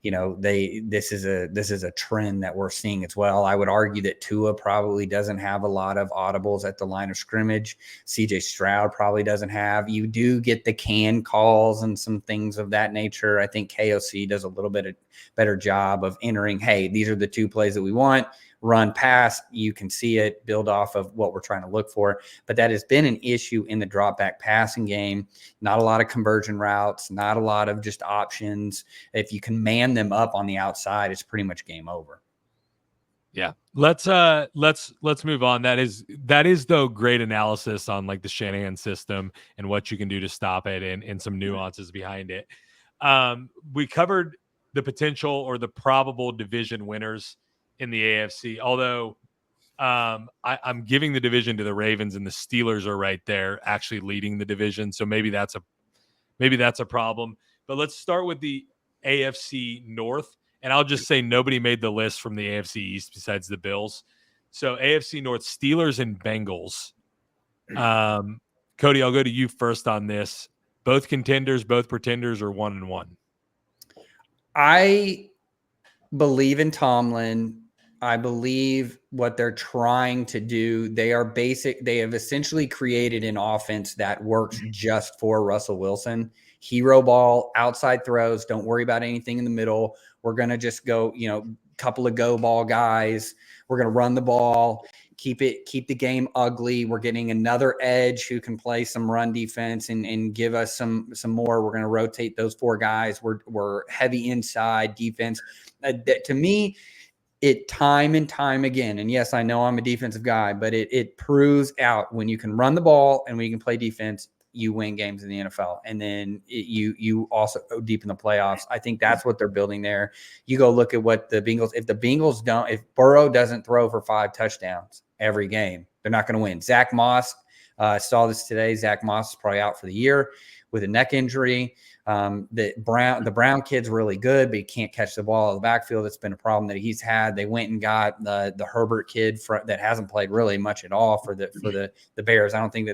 this is a trend that we're seeing as well. I would argue that Tua probably doesn't have a lot of audibles at the line of scrimmage. CJ Stroud probably doesn't have. You do get the can calls and some things of that nature. I think KOC does a little bit better job of entering, hey, these are the two plays that we want. Run pass, you can see it, build off of what we're trying to look for. But that has been an issue in the drop back passing game. Not a lot of conversion routes, not a lot of just options. If you can man them up on the outside, it's pretty much game over. Yeah. Let's move on. That is though great analysis on like the Shanahan system and what you can do to stop it and some nuances behind it. We covered the potential or the probable division winners in the AFC, although I'm giving the division to the Ravens and the Steelers are right there actually leading the division. So maybe that's a problem. But let's start with the AFC North. And I'll just say nobody made the list from the AFC East besides the Bills. So AFC North, Steelers and Bengals. Cody, I'll go to you first on this. Both contenders, both pretenders, or 1-1? I believe in Tomlin. I believe what they're trying to do. They have essentially created an offense that works just for Russell Wilson. Hero ball, outside throws. Don't worry about anything in the middle. We're going to just go, couple of go ball guys. We're going to run the ball, keep the game ugly. We're getting another edge who can play some run defense and give us some more. We're going to rotate those four guys. We're heavy inside defense. To me, it time and time again, and yes, I know I'm a defensive guy, but it proves out when you can run the ball and when you can play defense, you win games in the NFL. And then you also go deep in the playoffs. I think that's what they're building there. You go look at what the Bengals, if Burrow doesn't throw for 5 touchdowns every game, they're not going to win. Zach Moss, saw this today. Zach Moss is probably out for the year with a neck injury. The Brown kid's really good, but he can't catch the ball out of the backfield. That's been a problem that he's had. They went and got the Herbert kid that hasn't played really much at all for the Bears. I don't think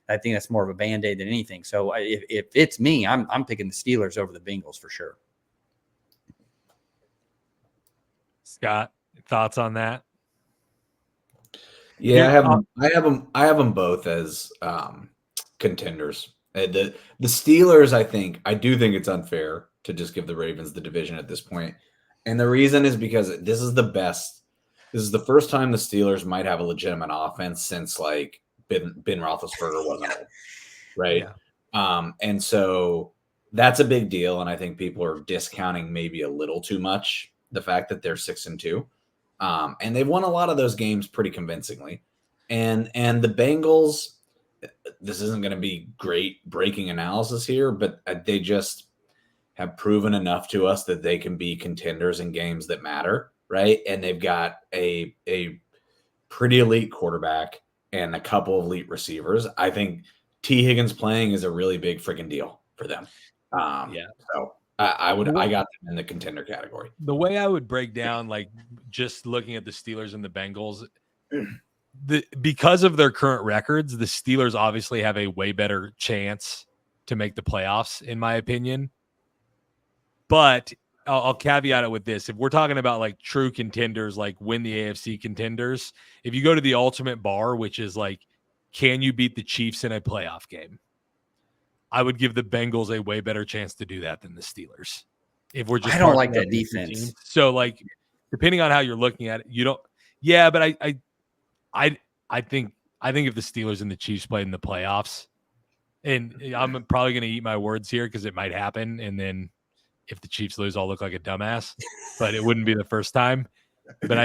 I think that's more of a Band-Aid than anything. So if it's me, I'm picking the Steelers over the Bengals for sure. Scott, thoughts on that? Yeah, I have them both as contenders. The Steelers, I do think it's unfair to just give the Ravens the division at this point. And the reason is because this is the first time the Steelers might have a legitimate offense since like Ben Roethlisberger wasn't old, right? Yeah. And so that's a big deal. And I think people are discounting maybe a little too much the fact that they're 6-2. And they've won a lot of those games pretty convincingly. And the Bengals, this isn't going to be great breaking analysis here, but they just have proven enough to us that they can be contenders in games that matter, right? And they've got a pretty elite quarterback and a couple of elite receivers. I think T. Higgins playing is a really big freaking deal for them. So I got them in the contender category. The way I would break down, like just looking at the Steelers and the Bengals, because of their current records, the Steelers obviously have a way better chance to make the playoffs, in my opinion. But I'll caveat it with this. If we're talking about like true contenders, like win the AFC contenders, if you go to the ultimate bar, which is like, can you beat the Chiefs in a playoff game? I would give the Bengals a way better chance to do that than the Steelers. If we're just, I don't like that defense. So like, depending on how you're looking at it, you don't. Yeah, but I think if the Steelers and the Chiefs played in the playoffs, and I'm probably going to eat my words here because it might happen, and then if the Chiefs lose, I'll look like a dumbass, but it wouldn't be the first time. But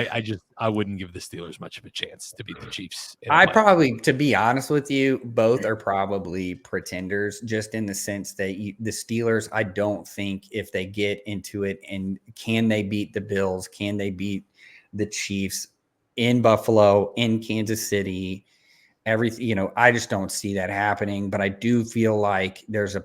I wouldn't give the Steelers much of a chance to beat the Chiefs. To be honest with you, both are probably pretenders, just in the sense that the Steelers, I don't think if they get into it, and can they beat the Bills? Can they beat the Chiefs in Buffalo, in Kansas City? Everything, I just don't see that happening. But I do feel like there's a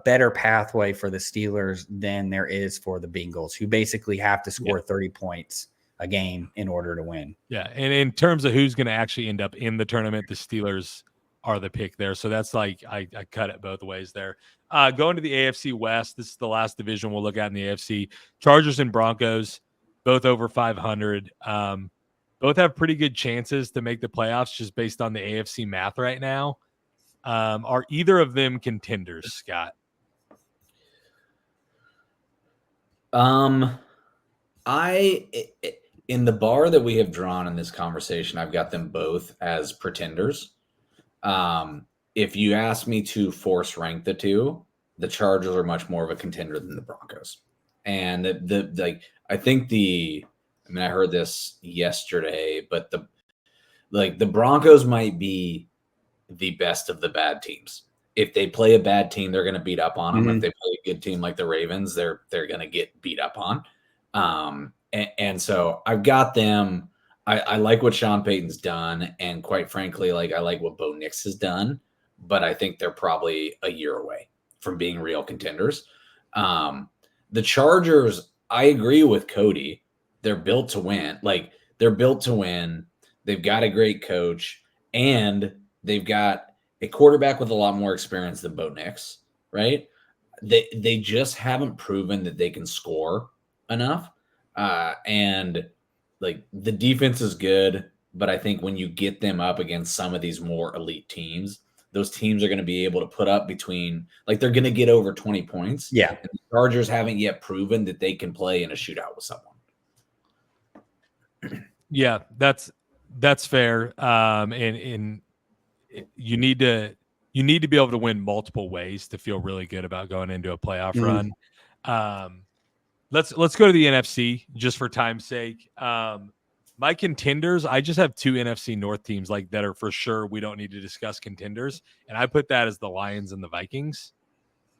better pathway for the Steelers than there is for the Bengals, who basically have to score 30 points a game in order to win. Yeah, and in terms of who's going to actually end up in the tournament, the Steelers are the pick there. So that's like I cut it both ways there. Going to the AFC West, this is the last division we'll look at in the AFC. Chargers and Broncos, both over 500. Both have pretty good chances to make the playoffs just based on the AFC math right now. Are either of them contenders, Scott? In the bar that we have drawn in this conversation, I've got them both as pretenders. If you ask me to force rank the two, the Chargers are much more of a contender than the Broncos. And I heard this yesterday, but the Broncos might be the best of the bad teams. If they play a bad team, they're going to beat up on them. If they play a good team like the Ravens, they're going to get beat up on. And so I've got them. I like what Sean Payton's done, and quite frankly, I like what Bo Nix has done. But I think they're probably a year away from being real contenders. The Chargers, I agree with Cody. They're built to win. They're built to win. They've got a great coach, and they've got a quarterback with a lot more experience than Bo Nix, right? They just haven't proven that they can score enough. And the defense is good, but I think when you get them up against some of these more elite teams, those teams are going to be able to put up they're going to get over 20 points. Yeah. And the Chargers haven't yet proven that they can play in a shootout with someone. Yeah, that's fair. And you need to be able to win multiple ways to feel really good about going into a playoff run. Let's go to the NFC just for time's sake. My contenders, I just have two NFC North teams that are for sure we don't need to discuss contenders, and I put that as the Lions and the Vikings.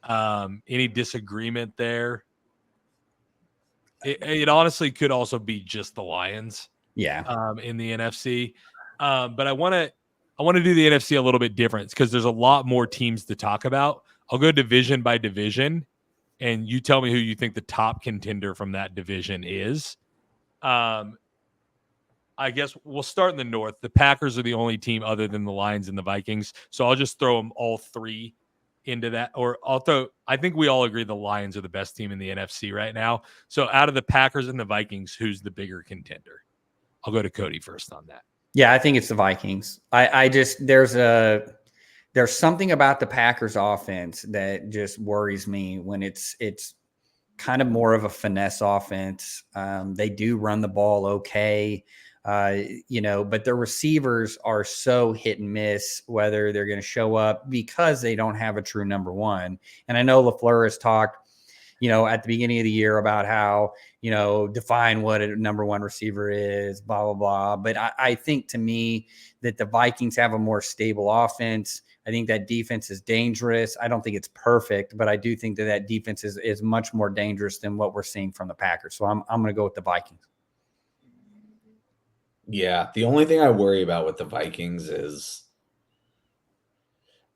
Any disagreement there? It honestly could also be just the Lions. Yeah. In the NFC. But I want to do the NFC a little bit different because there's a lot more teams to talk about. I'll go division by division, and you tell me who you think the top contender from that division is. I guess we'll start in the North. The Packers are the only team other than the Lions and the Vikings. So I'll just throw them all three into that. I think we all agree the Lions are the best team in the NFC right now. So out of the Packers and the Vikings, who's the bigger contender? I'll go to Cody first on that. Yeah, I think it's the Vikings. There's something about the Packers offense that just worries me when it's kind of more of a finesse offense. They do run the ball okay, but their receivers are so hit and miss whether they're going to show up because they don't have a true number one. And I know LaFleur has talked, at the beginning of the year about how, define what a number one receiver is, blah, blah, blah. But I think to me that the Vikings have a more stable offense. I think that defense is dangerous. I don't think it's perfect, but I do think that defense is much more dangerous than what we're seeing from the Packers. So I'm going to go with the Vikings. Yeah. The only thing I worry about with the Vikings is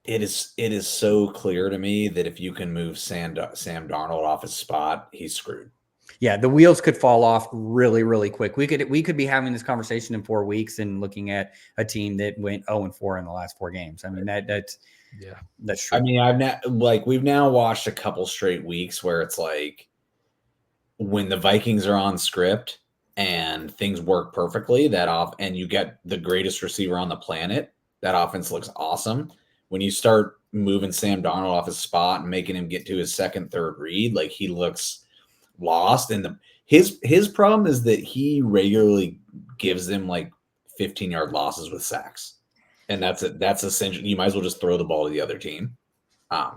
it is so clear to me that if you can move Sam Darnold off his spot, he's screwed. Yeah, the wheels could fall off really, really quick. We could be having this conversation in 4 weeks and looking at a team that went 0-4 in the last 4 games. I mean, that's true. I mean, we've now watched a couple straight weeks where it's when the Vikings are on script and things work perfectly, and you get the greatest receiver on the planet, that offense looks awesome. When you start moving Sam Darnold off his spot and making him get to his second, third read, he looks lost. And his problem is that he regularly gives them 15-yard losses with sacks. And that's essentially, you might as well just throw the ball to the other team.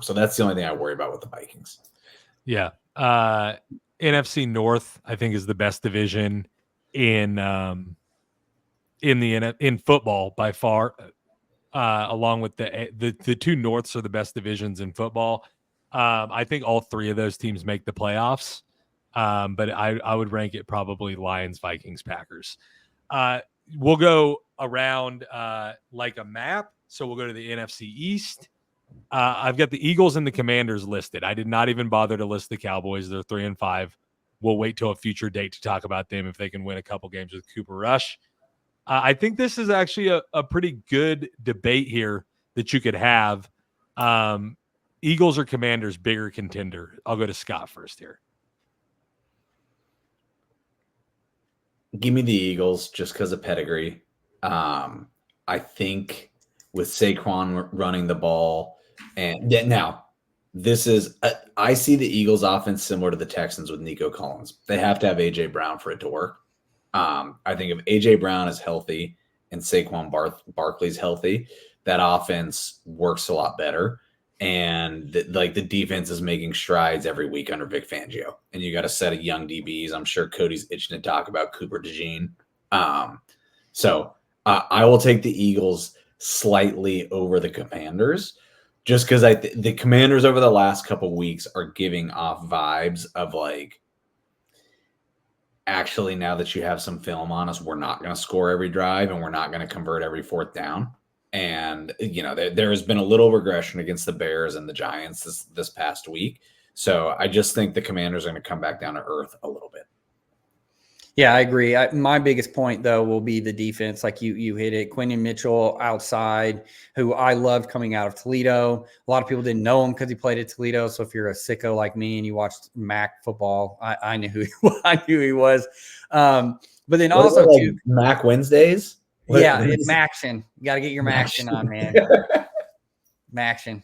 So that's the only thing I worry about with the Vikings. Yeah. NFC North, I think, is the best division. in football by far. Along with the two Norths are the best divisions in football. I think all three of those teams make the playoffs. But I would rank it probably Lions, Vikings, Packers. We'll go around like a map. So we'll go to the NFC East. I've got the Eagles and the Commanders listed. I did not even bother to list the Cowboys. They're 3-5. We'll wait till a future date to talk about them if they can win a couple games with Cooper Rush. I think this is actually a pretty good debate here that you could have. Eagles or Commanders, bigger contender? I'll go to Scott first here. Give me the Eagles just because of pedigree. I think with Saquon running the ball, and now this is I see the Eagles offense similar to the Texans with Nico Collins. They have to have AJ Brown for it to work. I think if AJ Brown is healthy and Saquon Barkley's healthy, that offense works a lot better. And the defense is making strides every week under Vic Fangio. And you got a set of young DBs. I'm sure Cody's itching to talk about Cooper DeJean. So I will take the Eagles slightly over the Commanders, just because the Commanders over the last couple weeks are giving off vibes of like, actually, now that you have some film on us, we're not going to score every drive and we're not going to convert every fourth down. And, there has been a little regression against the Bears and the Giants this past week. So I just think the Commanders are going to come back down to earth a little bit. Yeah, I agree. My biggest point, though, will be the defense. Like you hit it. Quentin Mitchell outside, who I loved coming out of Toledo. A lot of people didn't know him because he played at Toledo. So if you're a sicko like me and you watched MAC football, I knew who he was. But then what also like too, MAC Wednesdays. It's Maction. You got to get your Maction on, man. Maction.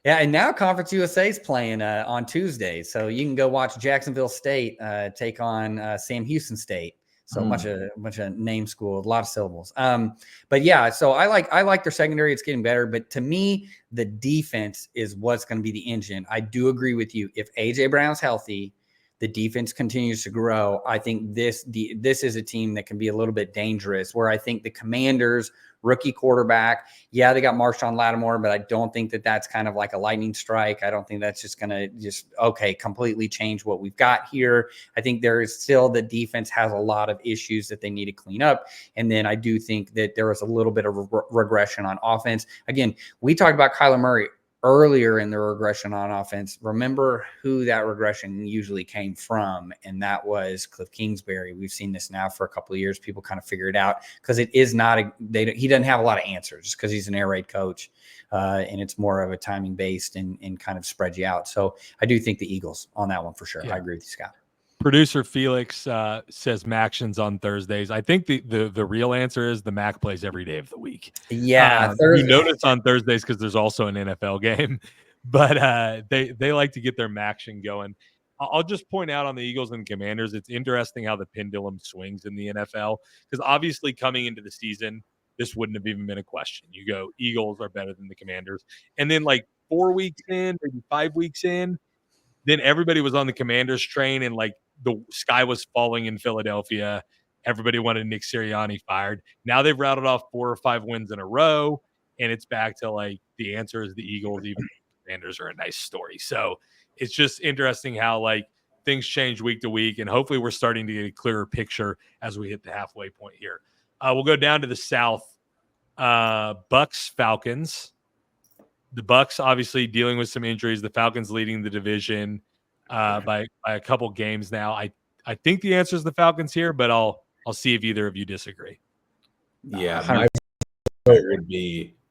Yeah, and now Conference USA is playing on Tuesday, so you can go watch Jacksonville State take on Sam Houston State. So a bunch of name school, a lot of syllables. But yeah, so I like their secondary. It's getting better, but to me, the defense is what's going to be the engine. I do agree with you. If AJ Brown's healthy, the defense continues to grow. I think this is a team that can be a little bit dangerous. Where I think the Commanders, rookie quarterback, yeah, they got Marshawn Lattimore, but I don't think that that's kind of like a lightning strike. I don't think that's just going to completely change what we've got here. I think there is still the defense has a lot of issues that they need to clean up. And then I do think that there was a little bit of regression on offense. Again, we talked about Kyler Murray earlier in the regression on offense. Remember who that regression usually came from, and that was Cliff Kingsbury. We've seen this now for a couple of years. People kind of figure it out because it is not he doesn't have a lot of answers just because he's an air raid coach, and it's more of a timing based and kind of spreads you out. So I do think the Eagles on that one for sure. Yeah. I agree with you, Scott. Producer Felix says Mactions on Thursdays. I think the real answer is the Mac plays every day of the week. Yeah, you notice on Thursdays because there's also an NFL game, but they like to get their Maction going. I'll just point out on the Eagles and Commanders, it's interesting how the pendulum swings in the NFL because obviously coming into the season, this wouldn't have even been a question. You go, Eagles are better than the Commanders, and then like 4 weeks in, maybe 5 weeks in, then everybody was on the Commanders train and like the sky was falling in Philadelphia. Everybody wanted Nick Sirianni fired. Now they've rattled off 4 or 5 wins in a row, and it's back to like the answer is the Eagles. Even the Commanders are a nice story. So it's just interesting how like things change week to week, and hopefully we're starting to get a clearer picture as we hit the halfway point here. We'll go down to the South. Bucks, Falcons. The Bucks obviously dealing with some injuries. The Falcons leading the division by a couple games now. I think the answer is the Falcons here, but I'll see if either of you disagree. Yeah,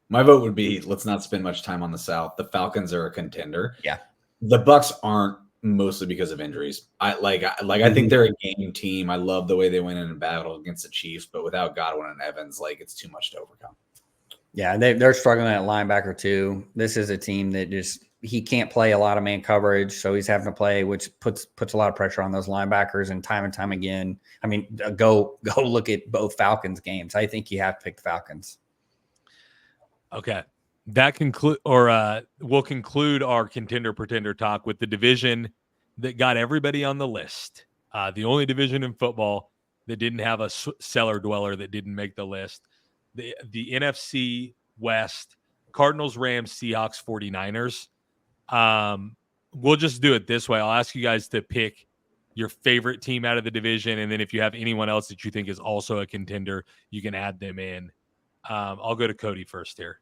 my vote would be let's not spend much time on the South. The Falcons are a contender. Yeah, the Bucks aren't, mostly because of injuries. I think they're a game team. I love the way they went in and battled against the Chiefs, but without Godwin and Evans, like it's too much to overcome. Yeah, they're struggling at linebacker too. This is a team that he can't play a lot of man coverage, so he's having to play, which puts a lot of pressure on those linebackers. And time again, I mean, go look at both Falcons games. I think you have to pick the Falcons. Okay, we'll conclude our contender pretender talk with the division that got everybody on the list. The only division in football that didn't have a cellar dweller that didn't make the list. The NFC West, Cardinals, Rams, Seahawks, 49ers. We'll just do it this way. I'll ask you guys to pick your favorite team out of the division, and then if you have anyone else that you think is also a contender, you can add them in. I'll go to Cody first here.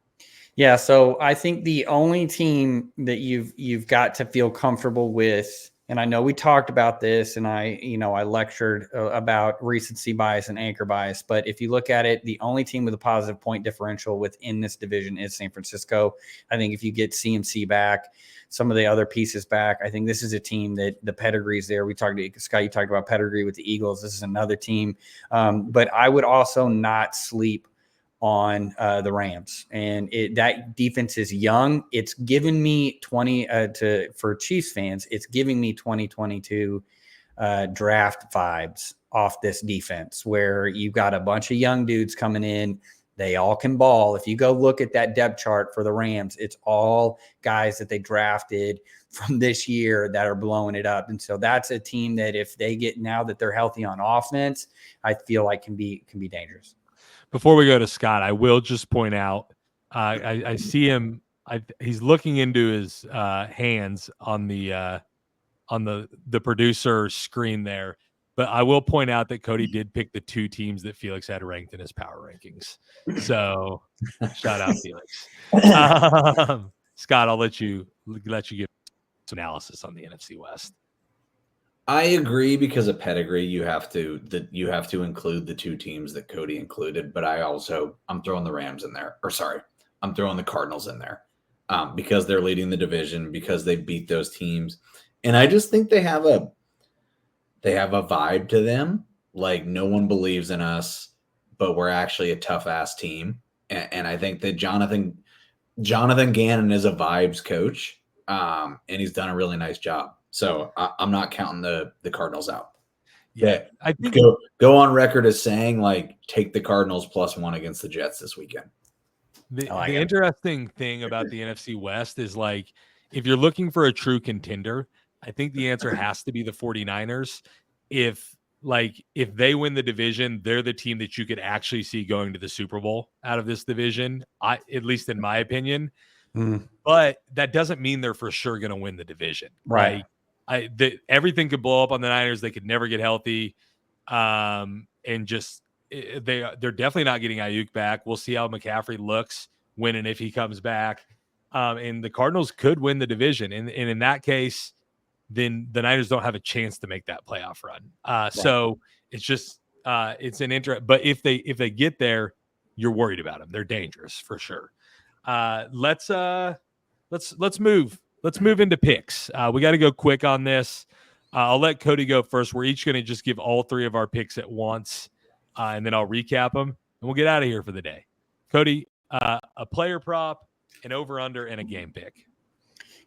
Yeah, so I think the only team that you've got to feel comfortable with, and I know we talked about this, and I lectured about recency bias and anchor bias, but if you look at it, the only team with a positive point differential within this division is San Francisco. I think if you get CMC back, some of the other pieces back, I think this is a team that the pedigree is there. Scott, you talked about pedigree with the Eagles. This is another team, but I would also not sleep on the Rams, and that defense is young. It's given me for Chiefs fans, it's giving me 2022 draft vibes off this defense, where you've got a bunch of young dudes coming in. They all can ball. If you go look at that depth chart for the Rams, it's all guys that they drafted from this year that are blowing it up. And so that's a team that if they get, now that they're healthy on offense, I feel like can be dangerous. Before we go to Scott, I will just point out, I see him. He's looking into his hands on the producer screen there. But I will point out that Cody did pick the two teams that Felix had ranked in his power rankings. So shout out Felix. Scott, I'll let you give some analysis on the NFC West. I agree, because of pedigree, you have to include the two teams that Cody included. But I'm throwing the Rams in there, I'm throwing the Cardinals in there, because they're leading the division, because they beat those teams, and I just think they have a vibe to them. Like, no one believes in us, but we're actually a tough ass team, and I think that Jonathan Gannon is a vibes coach, and he's done a really nice job. So I'm not counting the Cardinals out. Yeah, I think go on record as saying, like, take the Cardinals +1 against the Jets this weekend. The interesting thing about the NFC West is, like, if you're looking for a true contender, I think the answer has to be the 49ers. If they win the division, they're the team that you could actually see going to the Super Bowl out of this division, at least in my opinion. But that doesn't mean they're for sure going to win the division. Right. Everything could blow up on the Niners. They could never get healthy. And just they're definitely not getting Ayuk back. We'll see how McCaffrey looks when and if he comes back. And the Cardinals could win the division. And in that case, then the Niners don't have a chance to make that playoff run. Right. So it's just it's an interest. But if they get there, you're worried about them. They're dangerous for sure. Let's move into picks. We got to go quick on this. I'll let Cody go first. We're each going to just give all three of our picks at once, and then I'll recap them, and we'll get out of here for the day. Cody, a player prop, an over/under, and a game pick.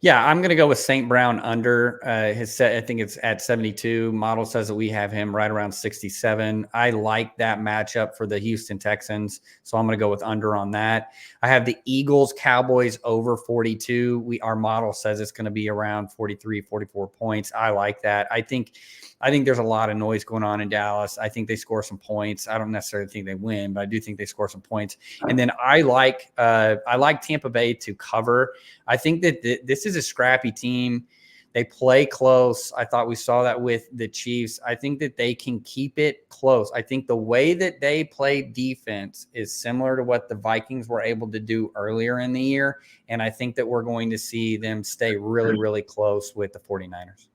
Yeah, I'm going to go with St. Brown under his set. I think it's at 72. Model says that we have him right around 67. I like that matchup for the Houston Texans, so I'm going to go with under on that. I have the Eagles Cowboys over 42. Our model says it's going to be around 43, 44 points. I like that. I think there's a lot of noise going on in Dallas. I think they score some points. I don't necessarily think they win, but I do think they score some points. And then I like Tampa Bay to cover. I think that this is a scrappy team. They play close. I thought we saw that with the Chiefs. I think that they can keep it close. I think the way that they play defense is similar to what the Vikings were able to do earlier in the year. And I think that we're going to see them stay really, really close with the 49ers.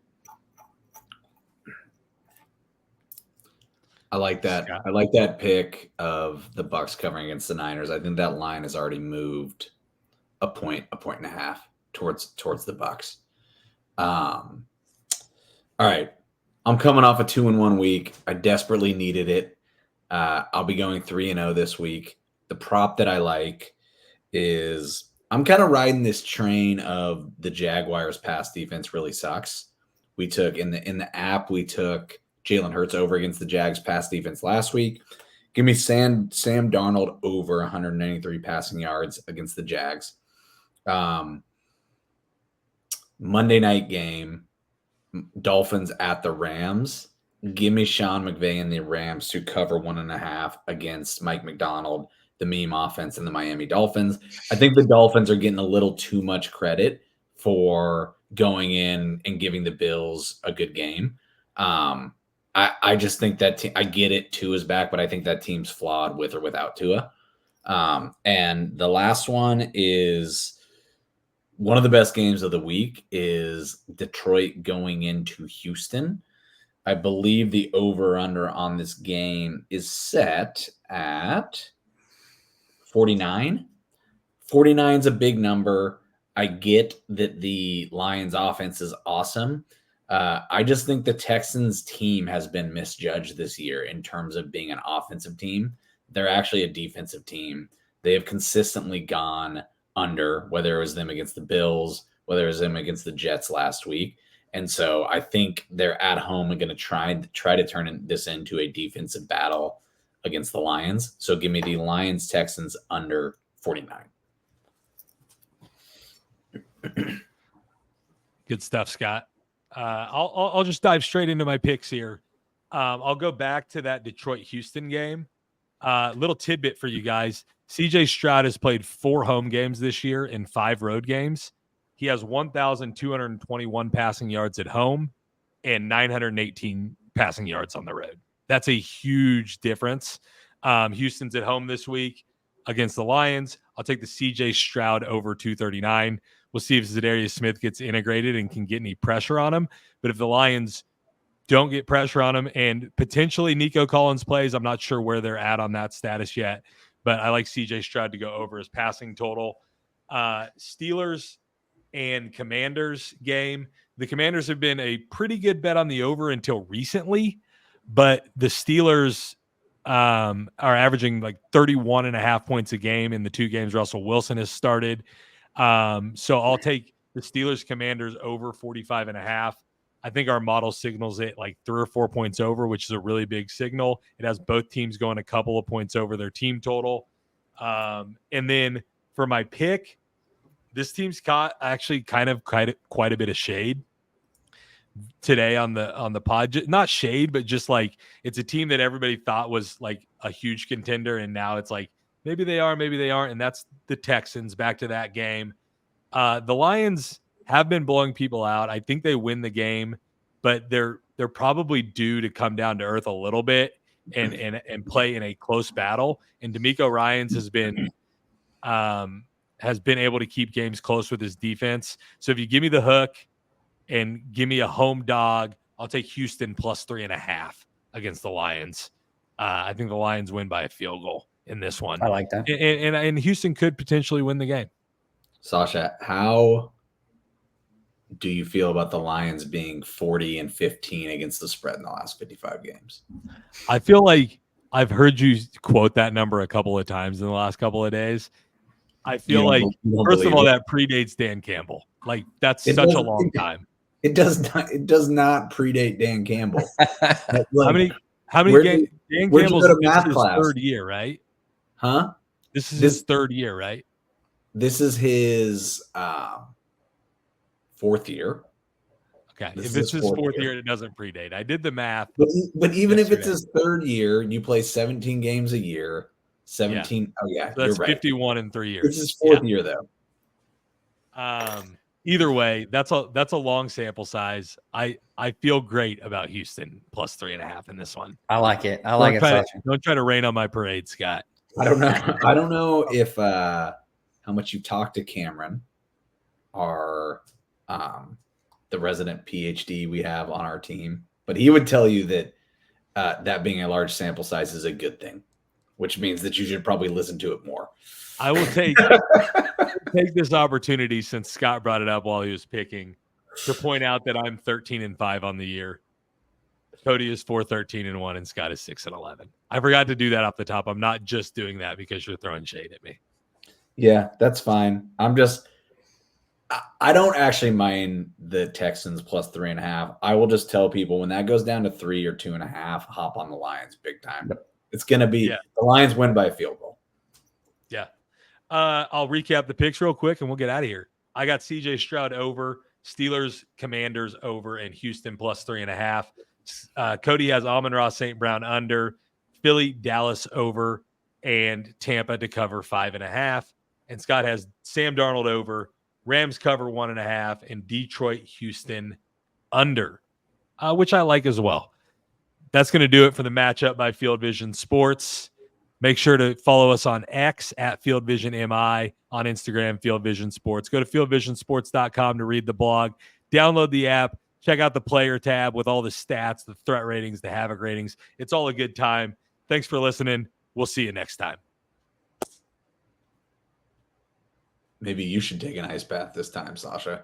I like that. I like that pick of the Bucks covering against the Niners. I think that line has already moved a point and a half towards the Bucks. All right. I'm coming off a 2-1 week. I desperately needed it. I'll be going 3-0 this week. The prop that I like is I'm kind of riding this train of the Jaguars pass defense really sucks. We took in the app, we took Jalen Hurts over against the Jags pass defense last week. Give me Sam Darnold over 193 passing yards against the Jags. Monday night game, Dolphins at the Rams. Give me Sean McVay and the Rams to cover 1.5 against Mike McDonald, the meme offense, and the Miami Dolphins. I think the Dolphins are getting a little too much credit for going in and giving the Bills a good game. I just think that I get it. Tua is back, but I think that team's flawed with or without Tua. And the last one is one of the best games of the week is Detroit going into Houston. I believe the over-under on this game is set at 49. 49 is a big number. I get that the Lions offense is awesome. I just think the Texans team has been misjudged this year in terms of being an offensive team. They're actually a defensive team. They have consistently gone under, whether it was them against the Bills, whether it was them against the Jets last week. And so I think they're at home and going to try to turn this into a defensive battle against the Lions. So give me the Lions Texans under 49. Good stuff, Scott. I'll just dive straight into my picks here. I'll go back to that Detroit-Houston game. Little tidbit for you guys. CJ Stroud has played 4 home games this year and 5 road games. He has 1,221 passing yards at home and 918 passing yards on the road. That's a huge difference. Houston's at home this week against the Lions. I'll take the CJ Stroud over 239. We'll see if Zadarius Smith gets integrated and can get any pressure on him. But if the Lions don't get pressure on him and potentially Nico Collins plays, I'm not sure where they're at on that status yet. But I like CJ Stroud to go over his passing total. Steelers and Commanders game. The Commanders have been a pretty good bet on the over until recently, but the Steelers are averaging like 31.5 points a game in the 2 games Russell Wilson has started. So I'll take the Steelers Commanders over 45.5. I think our model signals it like 3 or 4 points over, which is a really big signal. It has both teams going a couple of points over their team total. And then for my pick, this team's caught actually quite a bit of shade today on the pod. Not shade, but just like it's a team that everybody thought was like a huge contender, and now it's like maybe they are, maybe they aren't, and that's the Texans. Back to that game. The Lions have been blowing people out. I think they win the game, but they're probably due to come down to earth a little bit and play in a close battle. And DeMeco Ryans has been able to keep games close with his defense. So if you give me the hook and give me a home dog, I'll take Houston plus 3.5 against the Lions. I think the Lions win by a field goal in this one. I like that. And Houston could potentially win the game. Sasha, how do you feel about the Lions being 40-15 against the spread in the last 55 games? I feel like I've heard you quote that number a couple of times in the last couple of days. I feel like, first of all, that predates Dan Campbell. Like, that's such a long time. It does not predate Dan Campbell. Like, how many games? Dan Campbell's his third year, right? Huh? This is his third year, right? This is his 4th year. Okay. If it's his fourth year, it doesn't predate. I did the math. But even if it's his 3rd year, you play 17 games a year. 17. Yeah. Oh, yeah. So that's you're right. 51 in 3 years. It's his 4th year, though. Either way, that's a long sample size. I feel great about Houston plus 3.5 in this one. I like it. Don't try to rain on my parade, Scott. I don't know if how much you talked to Cameron, our the resident PhD we have on our team, but he would tell you that that being a large sample size is a good thing, which means that you should probably listen to it more. I will take this opportunity, since Scott brought it up while he was picking, to point out that I'm 13-5 on the year. Cody is 4-13-1, and Scott is 6-11. I forgot to do that off the top. I'm not just doing that because you're throwing shade at me. Yeah, that's fine. I don't actually mind the Texans plus 3.5. I will just tell people when that goes down to 3 or 2.5, hop on the Lions big time. It's going to be the Lions win by a field goal. Yeah. I'll recap the picks real quick and we'll get out of here. I got CJ Stroud over, Steelers, Commanders over, and Houston plus 3.5. Cody has Amon-Ra St. Brown under, Philly, Dallas over, and Tampa to cover 5.5. And Scott has Sam Darnold over, Rams cover 1.5, and Detroit, Houston under, which I like as well. That's going to do it for the matchup by Field Vision Sports. Make sure to follow us on X at Field Vision MI, on Instagram, Field Vision Sports. Go to fieldvisionsports.com to read the blog. Download the app. Check out the player tab with all the stats, the threat ratings, the havoc ratings. It's all a good time. Thanks for listening. We'll see you next time. Maybe you should take an ice bath this time, Sasha.